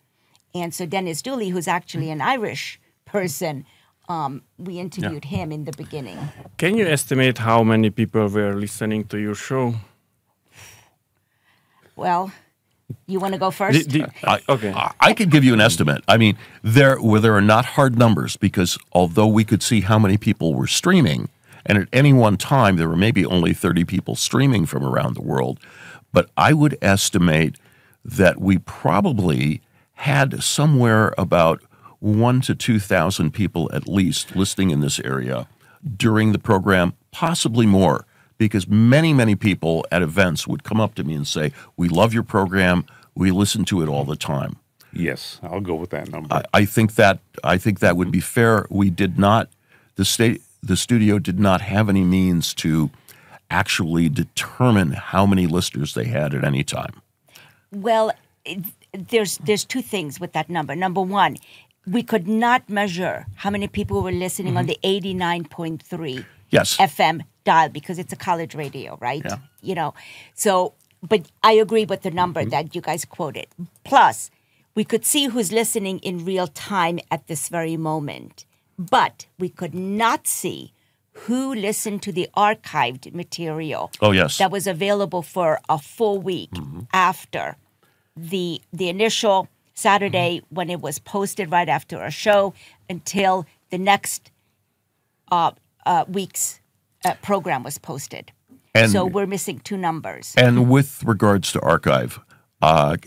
And so Dennis Dooley, who's actually an Irish person, we interviewed him in the beginning. Can you estimate how many people were listening to your show? Well, you want to go first? Okay. I could give you an estimate. I mean, there are not hard numbers because although we could see how many people were streaming, and at any one time there were maybe only 30 people streaming from around the world, but I would estimate that we probably had somewhere about 1,000 to 2,000 people at least listening in this area during the program, possibly more. Because many, many people at events would come up to me and say, "We love your program. We listen to it all the time." Yes, I'll go with that number. I think that would be fair. We did not. The studio did not have any means to actually determine how many listeners they had at any time. Well, there's two things with that number. Number one, we could not measure how many people were listening on the 89.3 Yes. FM dial because it's a college radio, right? Yeah. You know, so, but I agree with the number that you guys quoted. Plus, we could see who's listening in real time at this very moment, but we could not see who listened to the archived material. Oh, yes. That was available for a full week after the initial Saturday when it was posted right after our show until the next week's program was posted. And- so we're missing two numbers. And with regards to archive,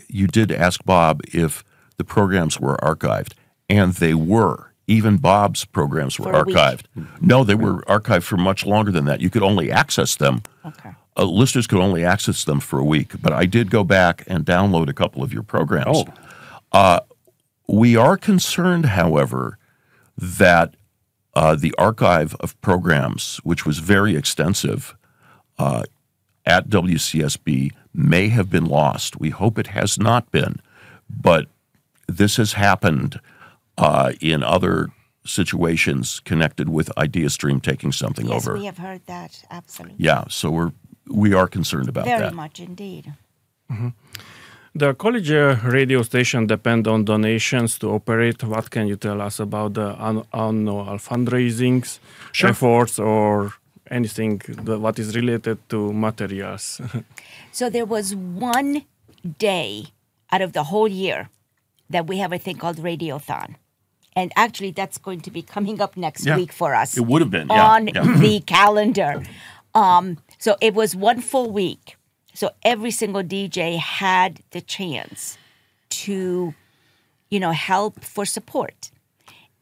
you did ask Bob if the programs were archived, and they were. Even Bob's programs were For a week. archived. No, they were archived for much longer than that. You could only access them. Okay. Listeners could only access them for a week. But I did go back and download a couple of your programs. We are concerned, however, that the archive of programs, which was very extensive at WCSB, may have been lost. We hope it has not been, but this has happened in other situations connected with Ideastream taking something Yes, over. we have heard that, absolutely. Yeah, so we are concerned about Very that. much indeed. The college radio station depend on donations to operate. What can you tell us about the annual fundraisings, efforts, or anything what is related to materials? So there was one day out of the whole year that we have a thing called Radiothon. And actually, that's going to be coming up next week for us. It would have been, yeah. On the calendar. So it was one full week. So every single DJ had the chance to, help for support.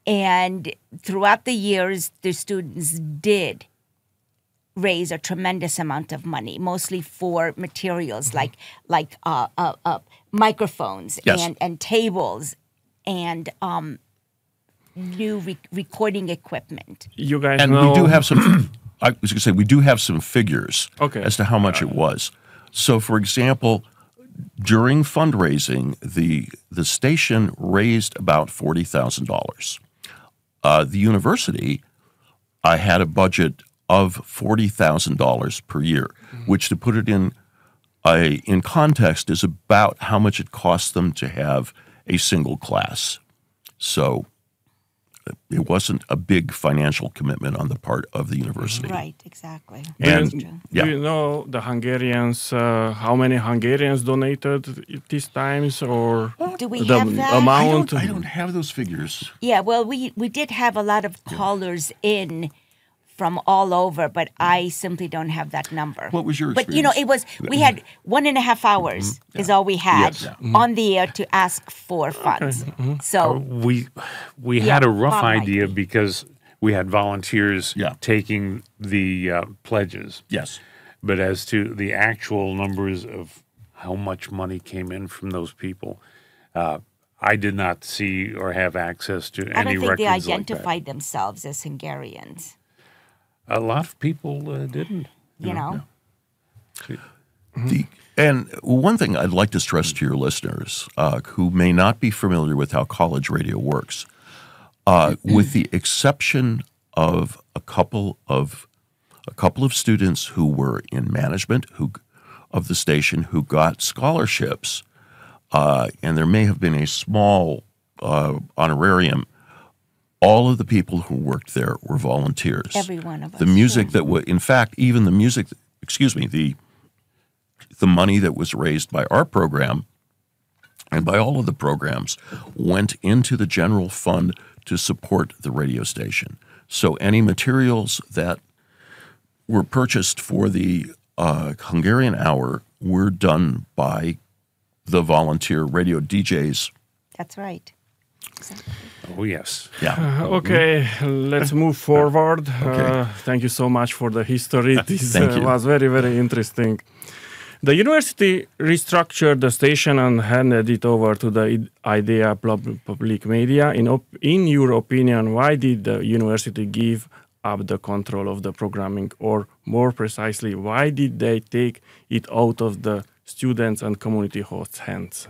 And throughout the years, the students did raise a tremendous amount of money, mostly for materials like microphones and tables and new recording equipment. You guys And know... we do have some, I was going to say, we do have some figures as to how much it was. So, for example, during fundraising, the station raised about $40,000. The university had a budget of $40,000 per year, which, to put it in context, is about how much it costs them to have a single class. So it wasn't a big financial commitment on the part of the university. Right, exactly. And Do you know the Hungarians, how many Hungarians donated these times, or Do we the have that? amount? I don't have those figures. Yeah, well, we did have a lot of callers in from all over, but I simply don't have that number. What was your But, experience? we had 1.5 hours is all we had on the air to ask for funds. So We had a rough Bob might idea be. because we had volunteers Yeah. taking the pledges. Yes. But as to the actual numbers of how much money came in from those people, I did not see or have access to I any don't think records they like that. identified themselves as Hungarians, A lot of people didn't. you know? And one thing I'd like to stress to your listeners who may not be familiar with how college radio works, with the exception of a couple of students who were in management of the station who got scholarships, and there may have been a small honorarium. all of the people who worked there were volunteers. Every one of us. The music that was, in fact, even the music, the money that was raised by our program and by all of the programs went into the general fund to support the radio station. So any materials that were purchased for the Hungarian Hour were done by the volunteer radio DJs. That's right. Exactly. Oh, yes. Yeah. Okay, let's move forward. Okay. Thank you so much for the history. This Thank you. was very, very interesting. The university restructured the station and handed it over to the Ideastream Public Media. In your opinion, why did the university give up the control of the programming? Or more precisely, why did they take it out of the students' and community hosts' hands?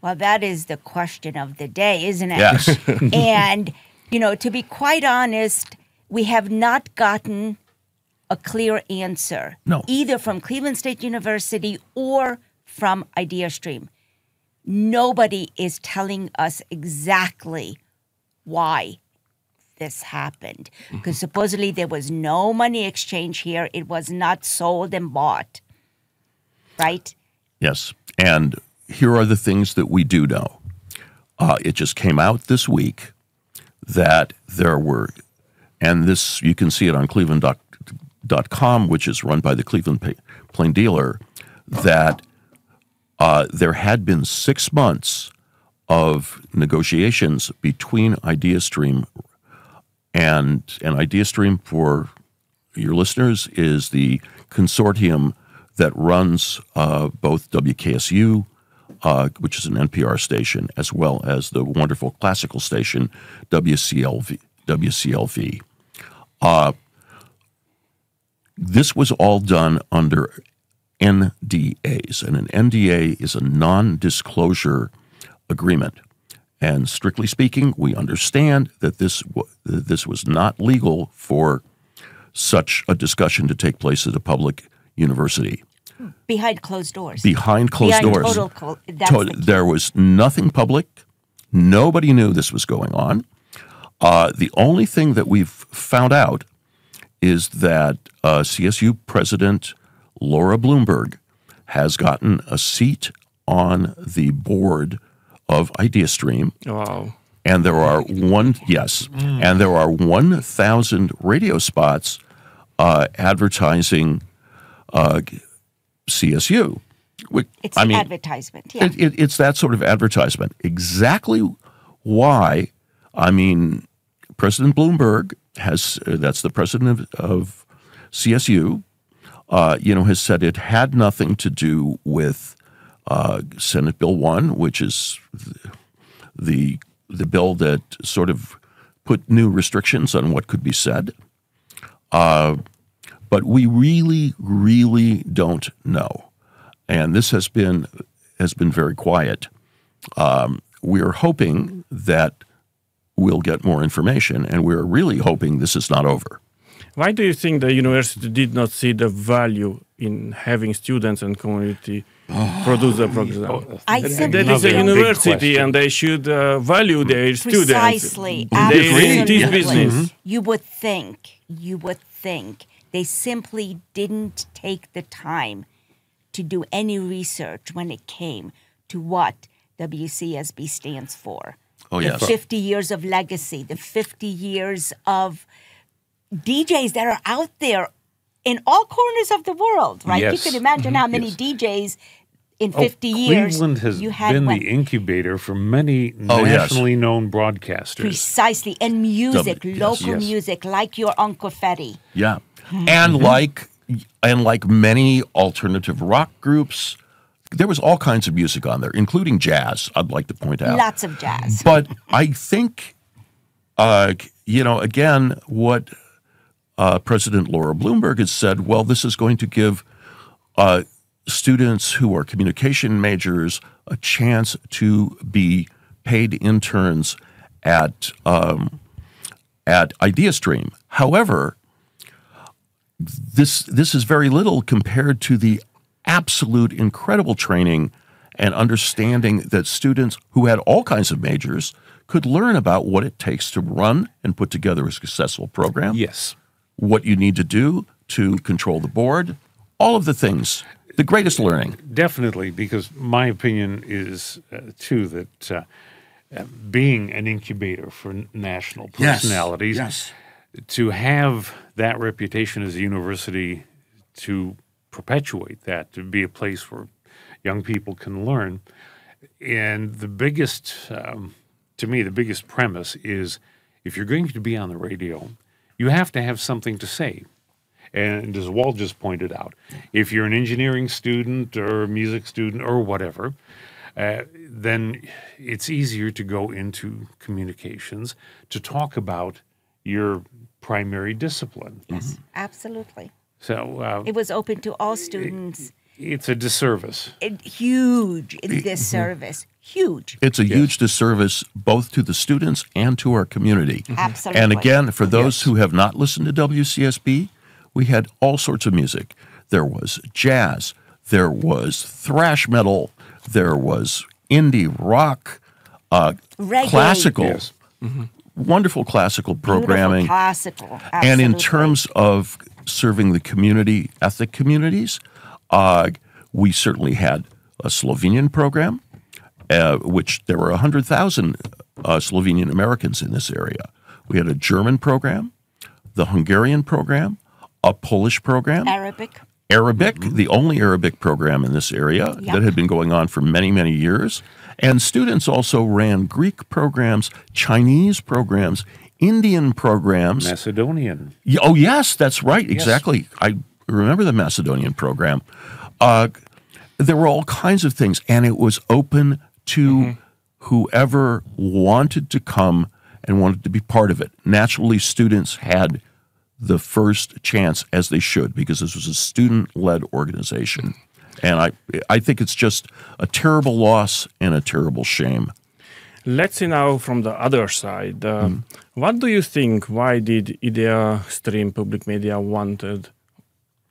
Well, that is the question of the day, isn't it? Yes. And, to be quite honest, we have not gotten a clear answer. No. Either from Cleveland State University or from Ideastream. Nobody is telling us exactly why this happened. Because supposedly there was no money exchange here. It was not sold and bought. Right? Yes. And here are the things that we do know. It just came out this week that there were, and this, you can see it on cleveland.com, which is run by the Cleveland Plain Dealer, that there had been 6 months of negotiations between Ideastream and Ideastream, for your listeners, is the consortium that runs both WKSU, which is an NPR station, as well as the wonderful classical station WCLV. This was all done under NDAs, and an NDA is a non-disclosure agreement. And strictly speaking, we understand that this was not legal for such a discussion to take place at a public university. Behind closed doors. Behind closed doors. There was nothing public. Nobody knew this was going on. The only thing that we've found out is that CSU President Laura Bloomberg has gotten a seat on the board of Ideastream. Wow. And there are 1,000 radio spots advertising CSU. It's advertisement, yeah. It's that sort of advertisement. Exactly why, President Bloomberg that's the president of CSU, has said it had nothing to do with Senate Bill 1, which is the bill that sort of put new restrictions on what could be said. But we really, really don't know. And this has been very quiet. We are hoping that we'll get more information, and we're really hoping this is not over. Why do you think the university did not see the value in having students and community produce the program? That is a university, and they should value their students. Precisely. They're in this business. Mm-hmm. You would think they simply didn't take the time to do any research when it came to what WCSB stands for. Oh, yes. The 50 years of legacy, the 50 years of DJs that are out there in all corners of the world, right? Yes. You can imagine how many DJs in 50 years Cleveland has been the incubator for many nationally known broadcasters. Precisely. And music, local music, like your Uncle Fetty. Yeah. And like many alternative rock groups, there was all kinds of music on there, including jazz, I'd like to point out. Lots of jazz. But I think, again, what President Laura Bloomberg has said, well, this is going to give students who are communication majors a chance to be paid interns at Ideastream. However, this is very little compared to the absolute incredible training and understanding that students who had all kinds of majors could learn about what it takes to run and put together a successful program. Yes. What you need to do to control the board, all of the things. The greatest learning. Definitely, because my opinion is, too, that being an incubator for national personalities, to have that reputation as a university, to perpetuate that, to be a place where young people can learn. And the biggest, to me, the biggest premise is if you're going to be on the radio, you have to have something to say. And as Walt just pointed out, if you're an engineering student or a music student or whatever, then it's easier to go into communications to talk about your primary discipline. Yes, absolutely. So it was open to all students. It's a disservice. Huge disservice. Huge. It's a huge disservice both to the students and to our community. Absolutely. And again, for those who have not listened to WCSB, we had all sorts of music. There was jazz, there was thrash metal, there was indie rock, Reggae. classical, Yes. wonderful classical programming. Beautiful classical. Absolutely. And in terms of serving the community, ethnic communities, we certainly had a Slovenian program, which there were 100,000 Slovenian Americans in this area. We had a German program, the Hungarian program, a Polish program, Arabic, the only Arabic program in this area that had been going on for many, many years. And students also ran Greek programs, Chinese programs, Indian programs. Macedonian. Oh, yes, that's right. Exactly. I remember the Macedonian program. There were all kinds of things, and it was open to whoever wanted to come and wanted to be part of it. Naturally, students had the first chance, as they should, because this was a student-led organization. And I think it's just a terrible loss and a terrible shame. Let's see now from the other side. What do you think? Why did Ideastream Public Media wanted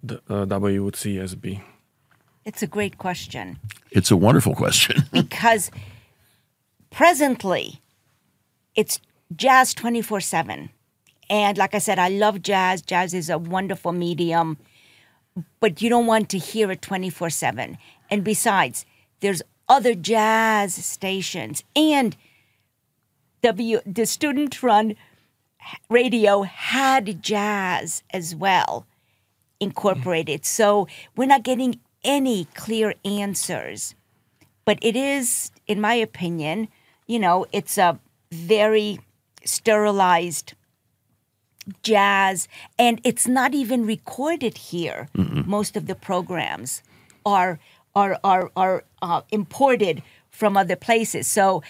the WCSB? It's a great question. It's a wonderful question. Because presently, it's jazz 24/7. And like I said, I love jazz. Jazz is a wonderful medium, but you don't want to hear it 24/7. And besides, there's other jazz stations. And the student-run radio had jazz as well incorporated. So we're not getting any clear answers. But it is, in my opinion, it's a very sterilized jazz, and it's not even recorded here. Most of the programs are imported from other places. So,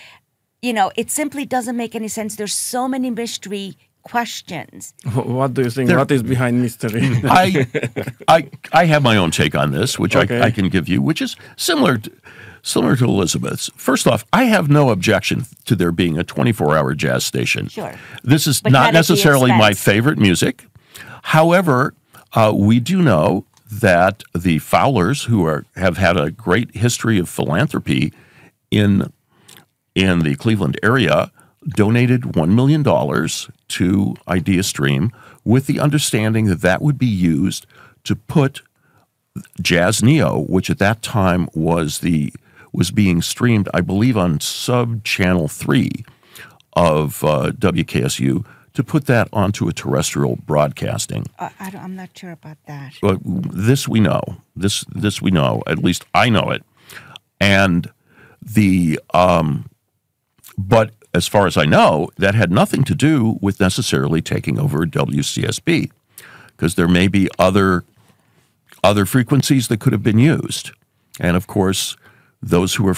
it simply doesn't make any sense. There's so many mystery questions. What do you think? What is behind mystery? I have my own take on this, which I can give you, which is similar to Elizabeth's. First off, I have no objection to there being a 24-hour jazz station. Sure. This is But not necessarily my expense. favorite music. However, we do know that the Fowlers, who have had a great history of philanthropy in the Cleveland area, donated $1 million to Ideastream with the understanding that that would be used to put Jazz Neo, which at that time was being streamed, I believe, on sub-channel 3 of WKSU, to put that onto a terrestrial broadcasting. I'm not sure about that. But this we know. This we know. At least I know it. And but as far as I know, that had nothing to do with necessarily taking over WCSB, because there may be other frequencies that could have been used. And of course, those who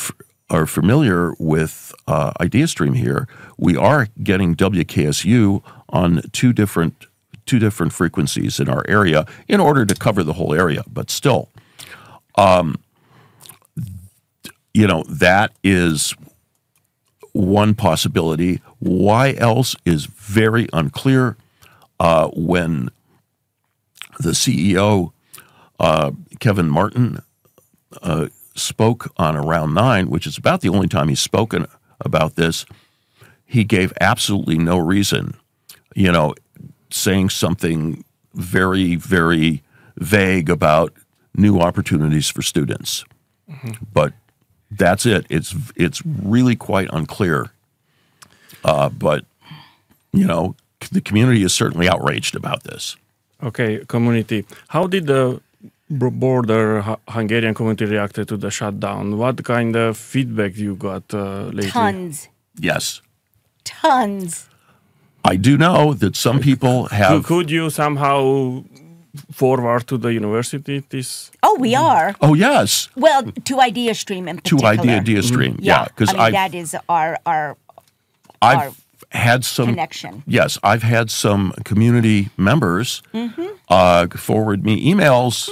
are familiar with Ideastream here, we are getting WKSU on two different frequencies in our area in order to cover the whole area. But still, that is one possibility. Why else is very unclear. When the CEO, Kevin Martin, spoke on Around 9, which is about the only time he's spoken about this, he gave absolutely no reason, you know, saying something very, very vague about new opportunities for students. But that's it. It's really quite unclear. But, you know, the community is certainly outraged about this. Okay, community. How did the border Hungarian community reacted to the shutdown? What kind of feedback you got lately? Tons. Yes. Tons. I do know that some people have... Could you somehow forward to the university this? Oh, we are. Oh, yes. Well, to Ideastream in To particular. Ideastream, yeah. Because that is our I've had some connection. Yes, I've had some community members forward me emails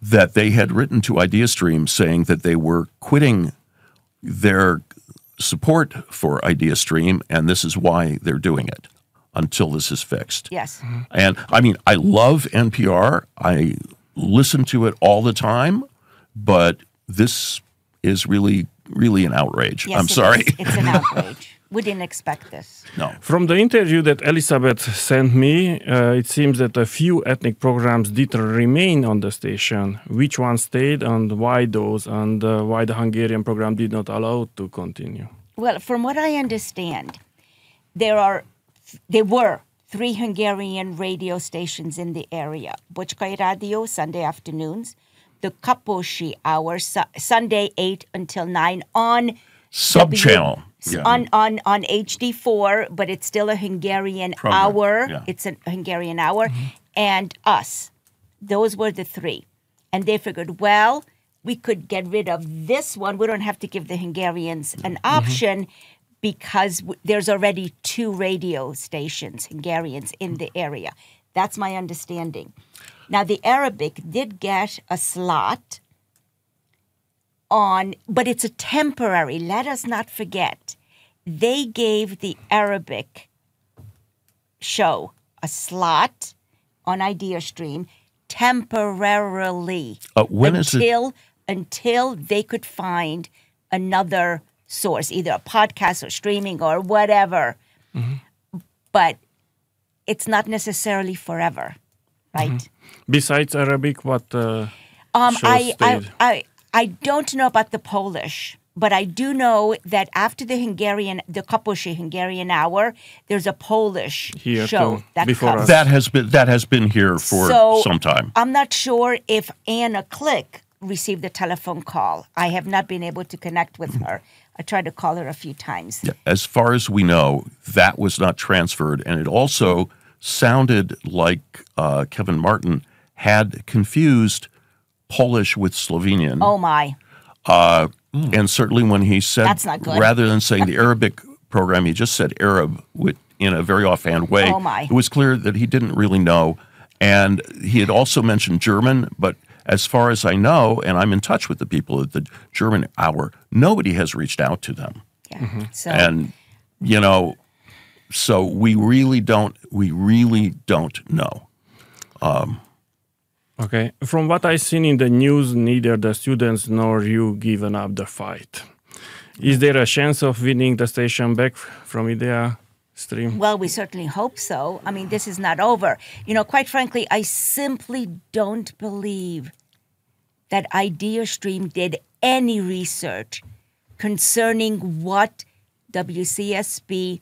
that they had written to Ideastream saying that they were quitting their support for Ideastream, and this is why they're doing it until this is fixed. Yes. And I mean, I love NPR. I listen to it all the time, but this is really, really an outrage. Yes, I'm sorry. It's an outrage. We didn't expect this. No. From the interview that Elizabeth sent me, it seems that a few ethnic programs did remain on the station. Which one stayed and why those, and why the Hungarian program did not allow to continue? Well, from what I understand, there were 3 Hungarian radio stations in the area. Bocskai Radio, Sunday afternoons. The Kaposi Hour, Sunday 8 until 9 on... Sub-channel. On HD4, but it's still a Hungarian hour. Yeah. It's a Hungarian hour. And us. Those were the 3. And they figured, well, we could get rid of this one. We don't have to give the Hungarians an option because there's already 2 radio stations, Hungarians, in the area. That's my understanding. Now, the Arabic did get a slot on, but it's a temporary. Let us not forget, they gave the Arabic show a slot on Ideastream temporarily. Until they could find another source, either a podcast or streaming or whatever. But it's not necessarily forever, right? Besides Arabic, what shows stayed? I don't know about the Polish, but I do know that after the Kaposi Hungarian Hour, there's a Polish show that comes. That has been here for some time. I'm not sure if Anna Click received a telephone call. I have not been able to connect with her. I tried to call her a few times. Yeah, as far as we know, that was not transferred, and it also sounded like Kevin Martin had confused Polish with Slovenian. Oh, my. And certainly when he said, that's not good. Rather than saying the Arabic program, he just said Arab in a very offhand way. Oh, my. It was clear that he didn't really know. And he had also mentioned German, but as far as I know, and I'm in touch with the people at the German Hour, nobody has reached out to them. Yeah. And, you know, so we really don't know. Okay. From what I've seen in the news, neither the students nor you given up the fight. Is there a chance of winning the station back from Ideastream? Well, we certainly hope so. I mean, this is not over. You know, quite frankly, I simply don't believe that Ideastream did any research concerning what WCSB,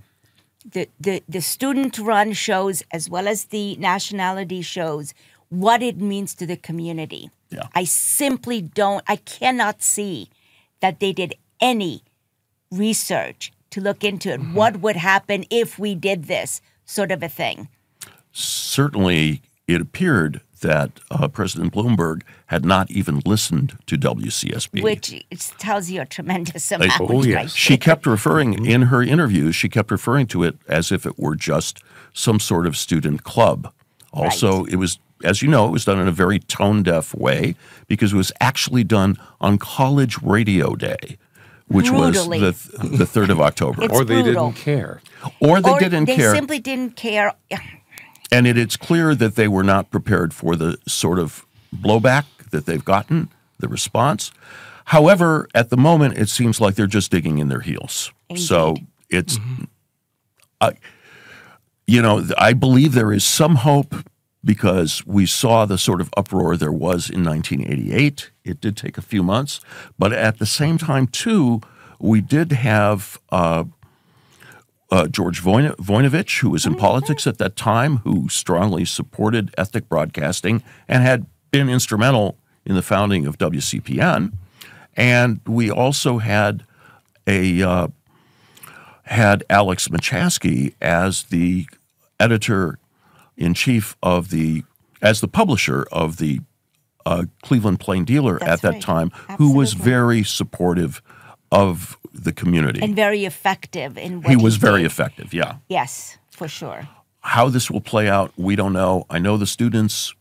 the student-run shows as well as the nationality shows, what it means to the community. Yeah. I cannot see that they did any research to look into it. What would happen if we did this sort of a thing? Certainly, it appeared that President Bloomberg had not even listened to WCSB. Which tells you a tremendous amount. Oh, yes. Right? She kept referring, in her interviews, she kept referring to it as if it were just some sort of student club. Also, It was, as you know, it was done in a very tone-deaf way because it was actually done on College Radio Day, which Brutally. was the 3rd of October. It's Or they brutal. didn't care. Or they didn't care. They simply didn't care. And it's clear that they were not prepared for the sort of blowback that they've gotten, the response. However, at the moment, it seems like they're just digging in their heels. Indeed. So it's I believe there is some hope because we saw the sort of uproar there was in 1988. It did take a few months, but at the same time, too, we did have George Voinovich, who was in politics at that time, who strongly supported ethnic broadcasting and had been instrumental in the founding of WCPN. And we also had Alex Machaski as the editor-in-chief as the publisher of the Cleveland Plain Dealer at that time, who was very supportive of the community. And very effective in what he was very did. effective, yeah. Yes, for sure. How this will play out, we don't know. I know the students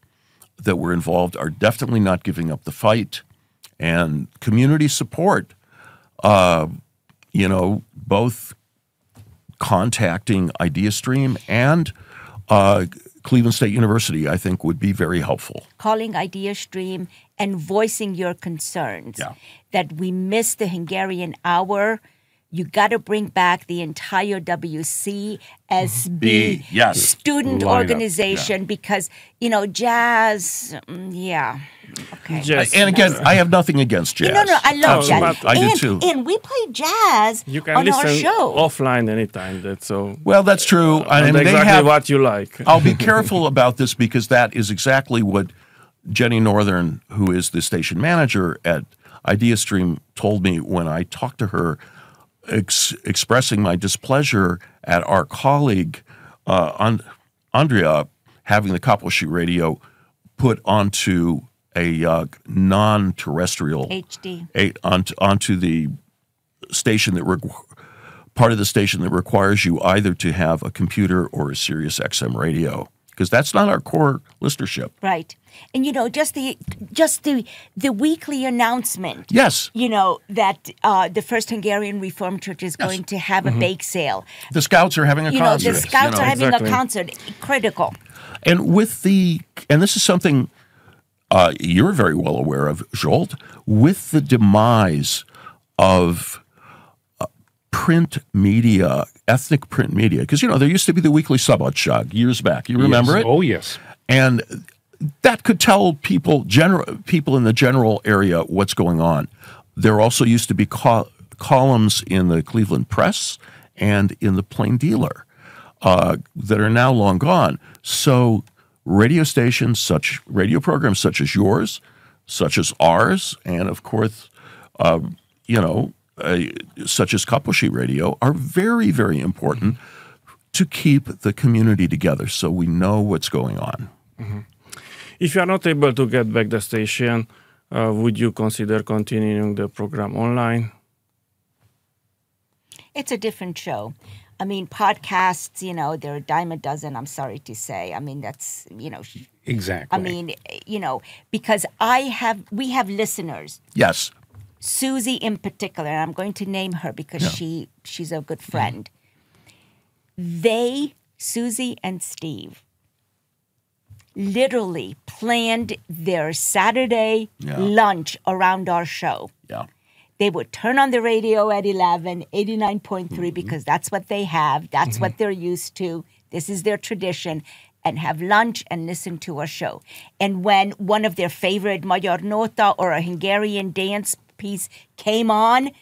that were involved are definitely not giving up the fight. And community support, both contacting Ideastream and Cleveland State University, I think, would be very helpful. Calling Ideastream and voicing your concerns that we missed the Hungarian Hour. You got to bring back the entire WCSB student organization because, jazz, okay. And again, I have nothing against jazz. No, I love jazz. I do too. And we play jazz you can on listen our show. offline anytime. Well, that's true. Exactly what you like. I'll be careful about this because that is exactly what Jenny Northern, who is the station manager at Ideastream, told me when I talked to her, expressing my displeasure at our colleague Andrea having the Kaposhi radio put onto a non-terrestrial HD onto the station that part of the station that requires you either to have a computer or a Sirius XM radio, because that's not our core listenership. Right. And just the weekly announcement. Yes. That the First Hungarian Reformed Church is going to have a bake sale. The Scouts are having a concert. The Scouts are having a concert. Critical. And and this is something you're very well aware of, Zsolt, with the demise of print media, ethnic print media, because there used to be the weekly Szabadság years back. You remember it? Oh yes. And that could tell people in the general area what's going on. There also used to be columns in the Cleveland Press and in the Plain Dealer that are now long gone. So radio programs such as yours, such as ours, and of course, such as Kaposhi Radio are very, very important to keep the community together so we know what's going on. Mm-hmm. If you are not able to get back the station, would you consider continuing the program online? It's a different show. I mean, podcasts, they're a dime a dozen, I'm sorry to say. I mean, that's, Exactly. I mean, because we have listeners. Yes. Susie in particular, and I'm going to name her because she's a good friend. Susie and Steve, literally planned their Saturday lunch around our show. Yeah. They would turn on the radio at 11, 89.3, because that's what they have. That's what they're used to. This is their tradition. And have lunch and listen to our show. And when one of their favorite Magyar Nota or a Hungarian dance piece came on,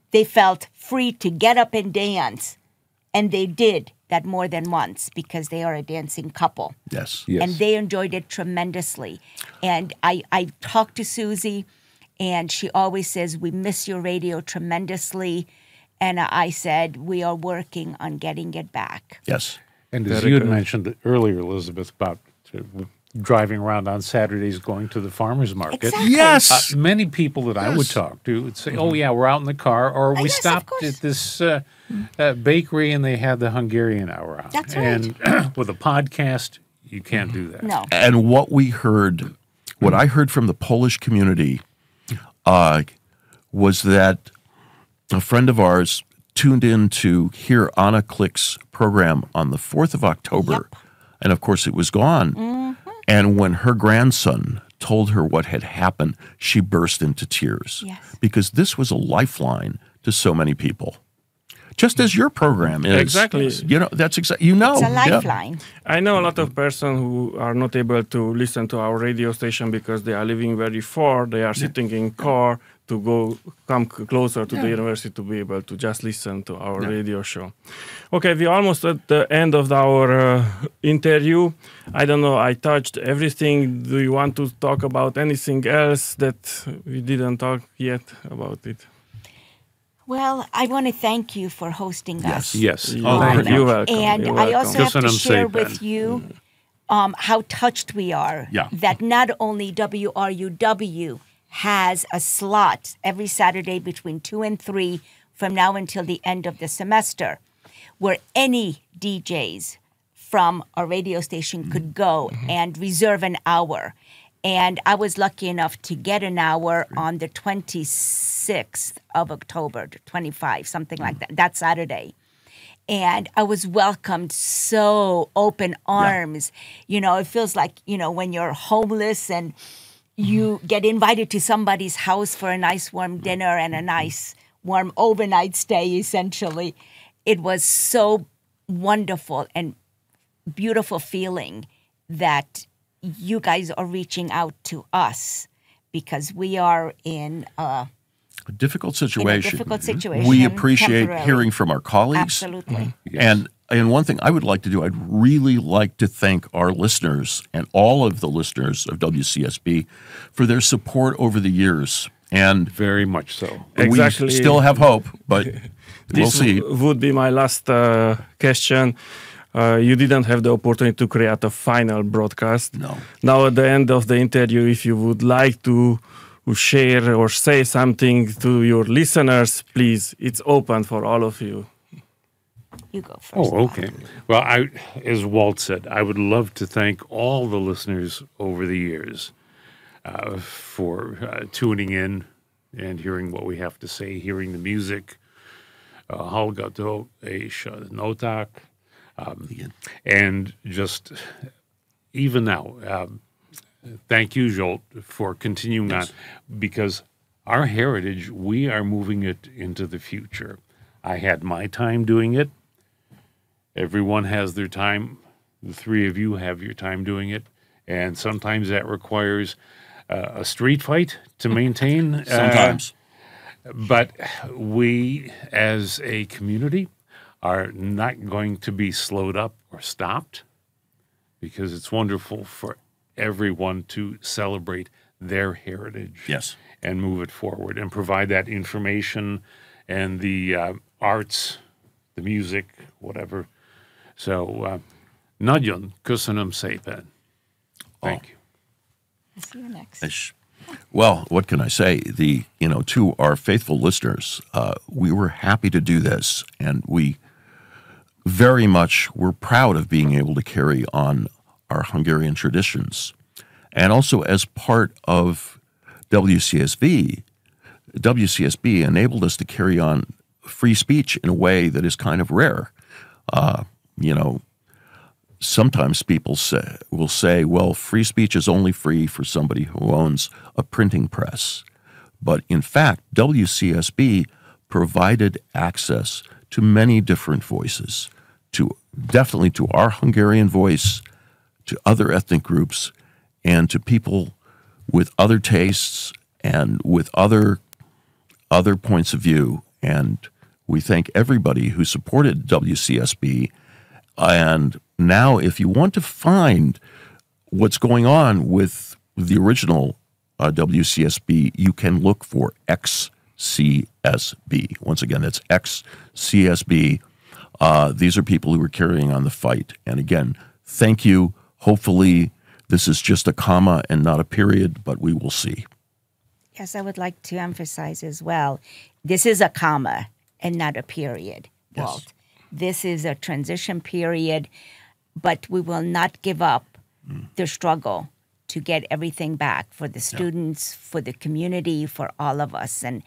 they felt free to get up and dance. And they did that more than once because they are a dancing couple. Yes. And they enjoyed it tremendously. And I talked to Susie, and she always says, we miss your radio tremendously. And I said, we are working on getting it back. Yes. And as you had mentioned earlier, Elizabeth, about driving around on Saturdays going to the farmer's market. Exactly. Yes. Many people that I would talk to would say, oh, yeah, we're out in the car, or we stopped at this bakery and they had the Hungarian Hour on. That's right. And with a podcast, you can't do that. No. And what I heard from the Polish community was that a friend of ours tuned in to hear Anna Klick's program on the 4th of October. Yep. And of course it was gone. Mm-hmm. And when her grandson told her what had happened, she burst into tears. Yes. Because this was a lifeline to so many people. just as your program is. Exactly. You know, that's exactly, you know. It's a yeah. lifeline. I know a lot of persons who are not able to listen to our radio station because they are living very far. They are sitting in car to come closer to the university to be able to just listen to our radio show. Okay, we're almost at the end of our interview. I don't know, I touched everything. Do you want to talk about anything else that we didn't talk yet about it? Well, I want to thank you for hosting us. Yes. You're welcome. And You're I welcome. also have to Köszönöm share szépen. with you how touched we are that not only WRUW has a slot every Saturday between 2 and 3 from now until the end of the semester, where any DJs from a radio station could go and reserve an hour. And I was lucky enough to get an hour on the 26th of October, 25, something like that Saturday. And I was welcomed so open arms. You know, it feels like, you know, when you're homeless and you get invited to somebody's house for a nice warm dinner and a nice warm overnight stay, essentially. It was so wonderful and beautiful feeling that you guys are reaching out to us because we are in a difficult situation. difficult situation. We appreciate temporarily. hearing from our colleagues. Absolutely. And one thing I would like to do, I'd really like to thank our listeners and all of the listeners of WCSB for their support over the years. And Very much so. Exactly. we still have hope, but we'll This see. would be my last question. You didn't have the opportunity to create a final broadcast. No. Now, at the end of the interview, if you would like to share or say something to your listeners, please, it's open for all of you. You go first. Oh, okay. Well, as Walt said, I would love to thank all the listeners over the years for tuning in and hearing what we have to say, hearing the music. Hallgató és nóták. And just even now, thank you, Zsolt, for continuing on, because our heritage, we are moving it into the future. I had my time doing it. Everyone has their time. The three of you have your time doing it. And sometimes that requires a street fight to maintain. Sometimes. But we, as a community, are not going to be slowed up or stopped, because it's wonderful for everyone to celebrate their heritage. Yes. And move it forward and provide that information and the arts, the music, whatever. So, nagyon köszönöm szépen. Thank you. I'll see you next. Well, what can I say? To our faithful listeners, we were happy to do this, and we very much were proud of being able to carry on our Hungarian traditions. And also as part of WCSB enabled us to carry on free speech in a way that is kind of rare. Sometimes people will say, well, free speech is only free for somebody who owns a printing press. But in fact, WCSB provided access to many different voices, definitely to our Hungarian voice, to other ethnic groups, and to people with other tastes and with other points of view. And we thank everybody who supported WCSB. And now, if you want to find what's going on with the original WCSB, you can look for XCSB. Once again, that's XCSB. These are people who are carrying on the fight. And again, thank you. Hopefully, this is just a comma and not a period, but we will see. Yes, I would like to emphasize as well, this is a comma and not a period, Walt. Yes. This is a transition period, but we will not give up the struggle to get everything back for the students, for the community, for all of us. And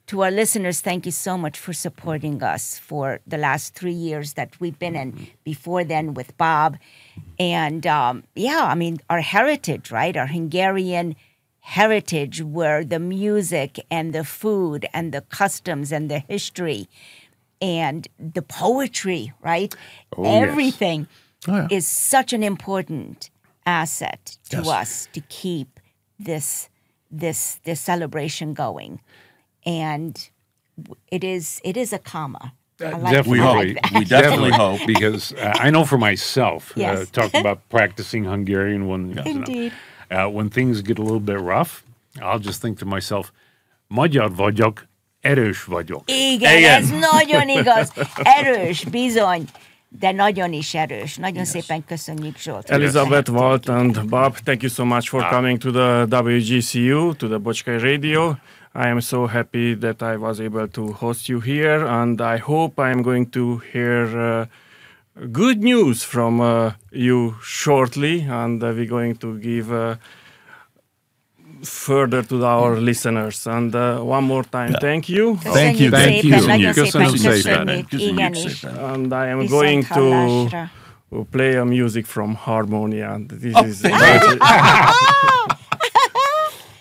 to our listeners, thank you so much for supporting us for the last 3 years that we've been in, before then with Bob. And our heritage, right? Our Hungarian heritage, where the music and the food and the customs and the history and the poetry, right? Oh, yes. Everything is such an important asset to Yes. us to keep this celebration going, and it is a comma. I like Definitely. that. We definitely hope. Because I know for myself, Yes. talking about practicing Hungarian Indeed. when things get a little bit rough, I'll just think to myself, magyar vagyok, erős vagyok. Igen, ez nagyon igaz. Erős, bizony, de nagyon is erős. Nagyon szépen köszönjük, Zsolt. Elizabeth, Walt, and Bob, thank you so much for coming to the WGCU, to the Bocskai Radio. I am so happy that I was able to host you here, and I hope I am going to hear good news from you shortly, and we're going to give further to our listeners. And one more time, thank you. Thank you. Köszönjük Thank you. szépen, nagyon szépen Köszönjük köszönjük. Köszönjük Igen is. szépen. And I am Viszont going to hallásra. play a music from Harmonia. This is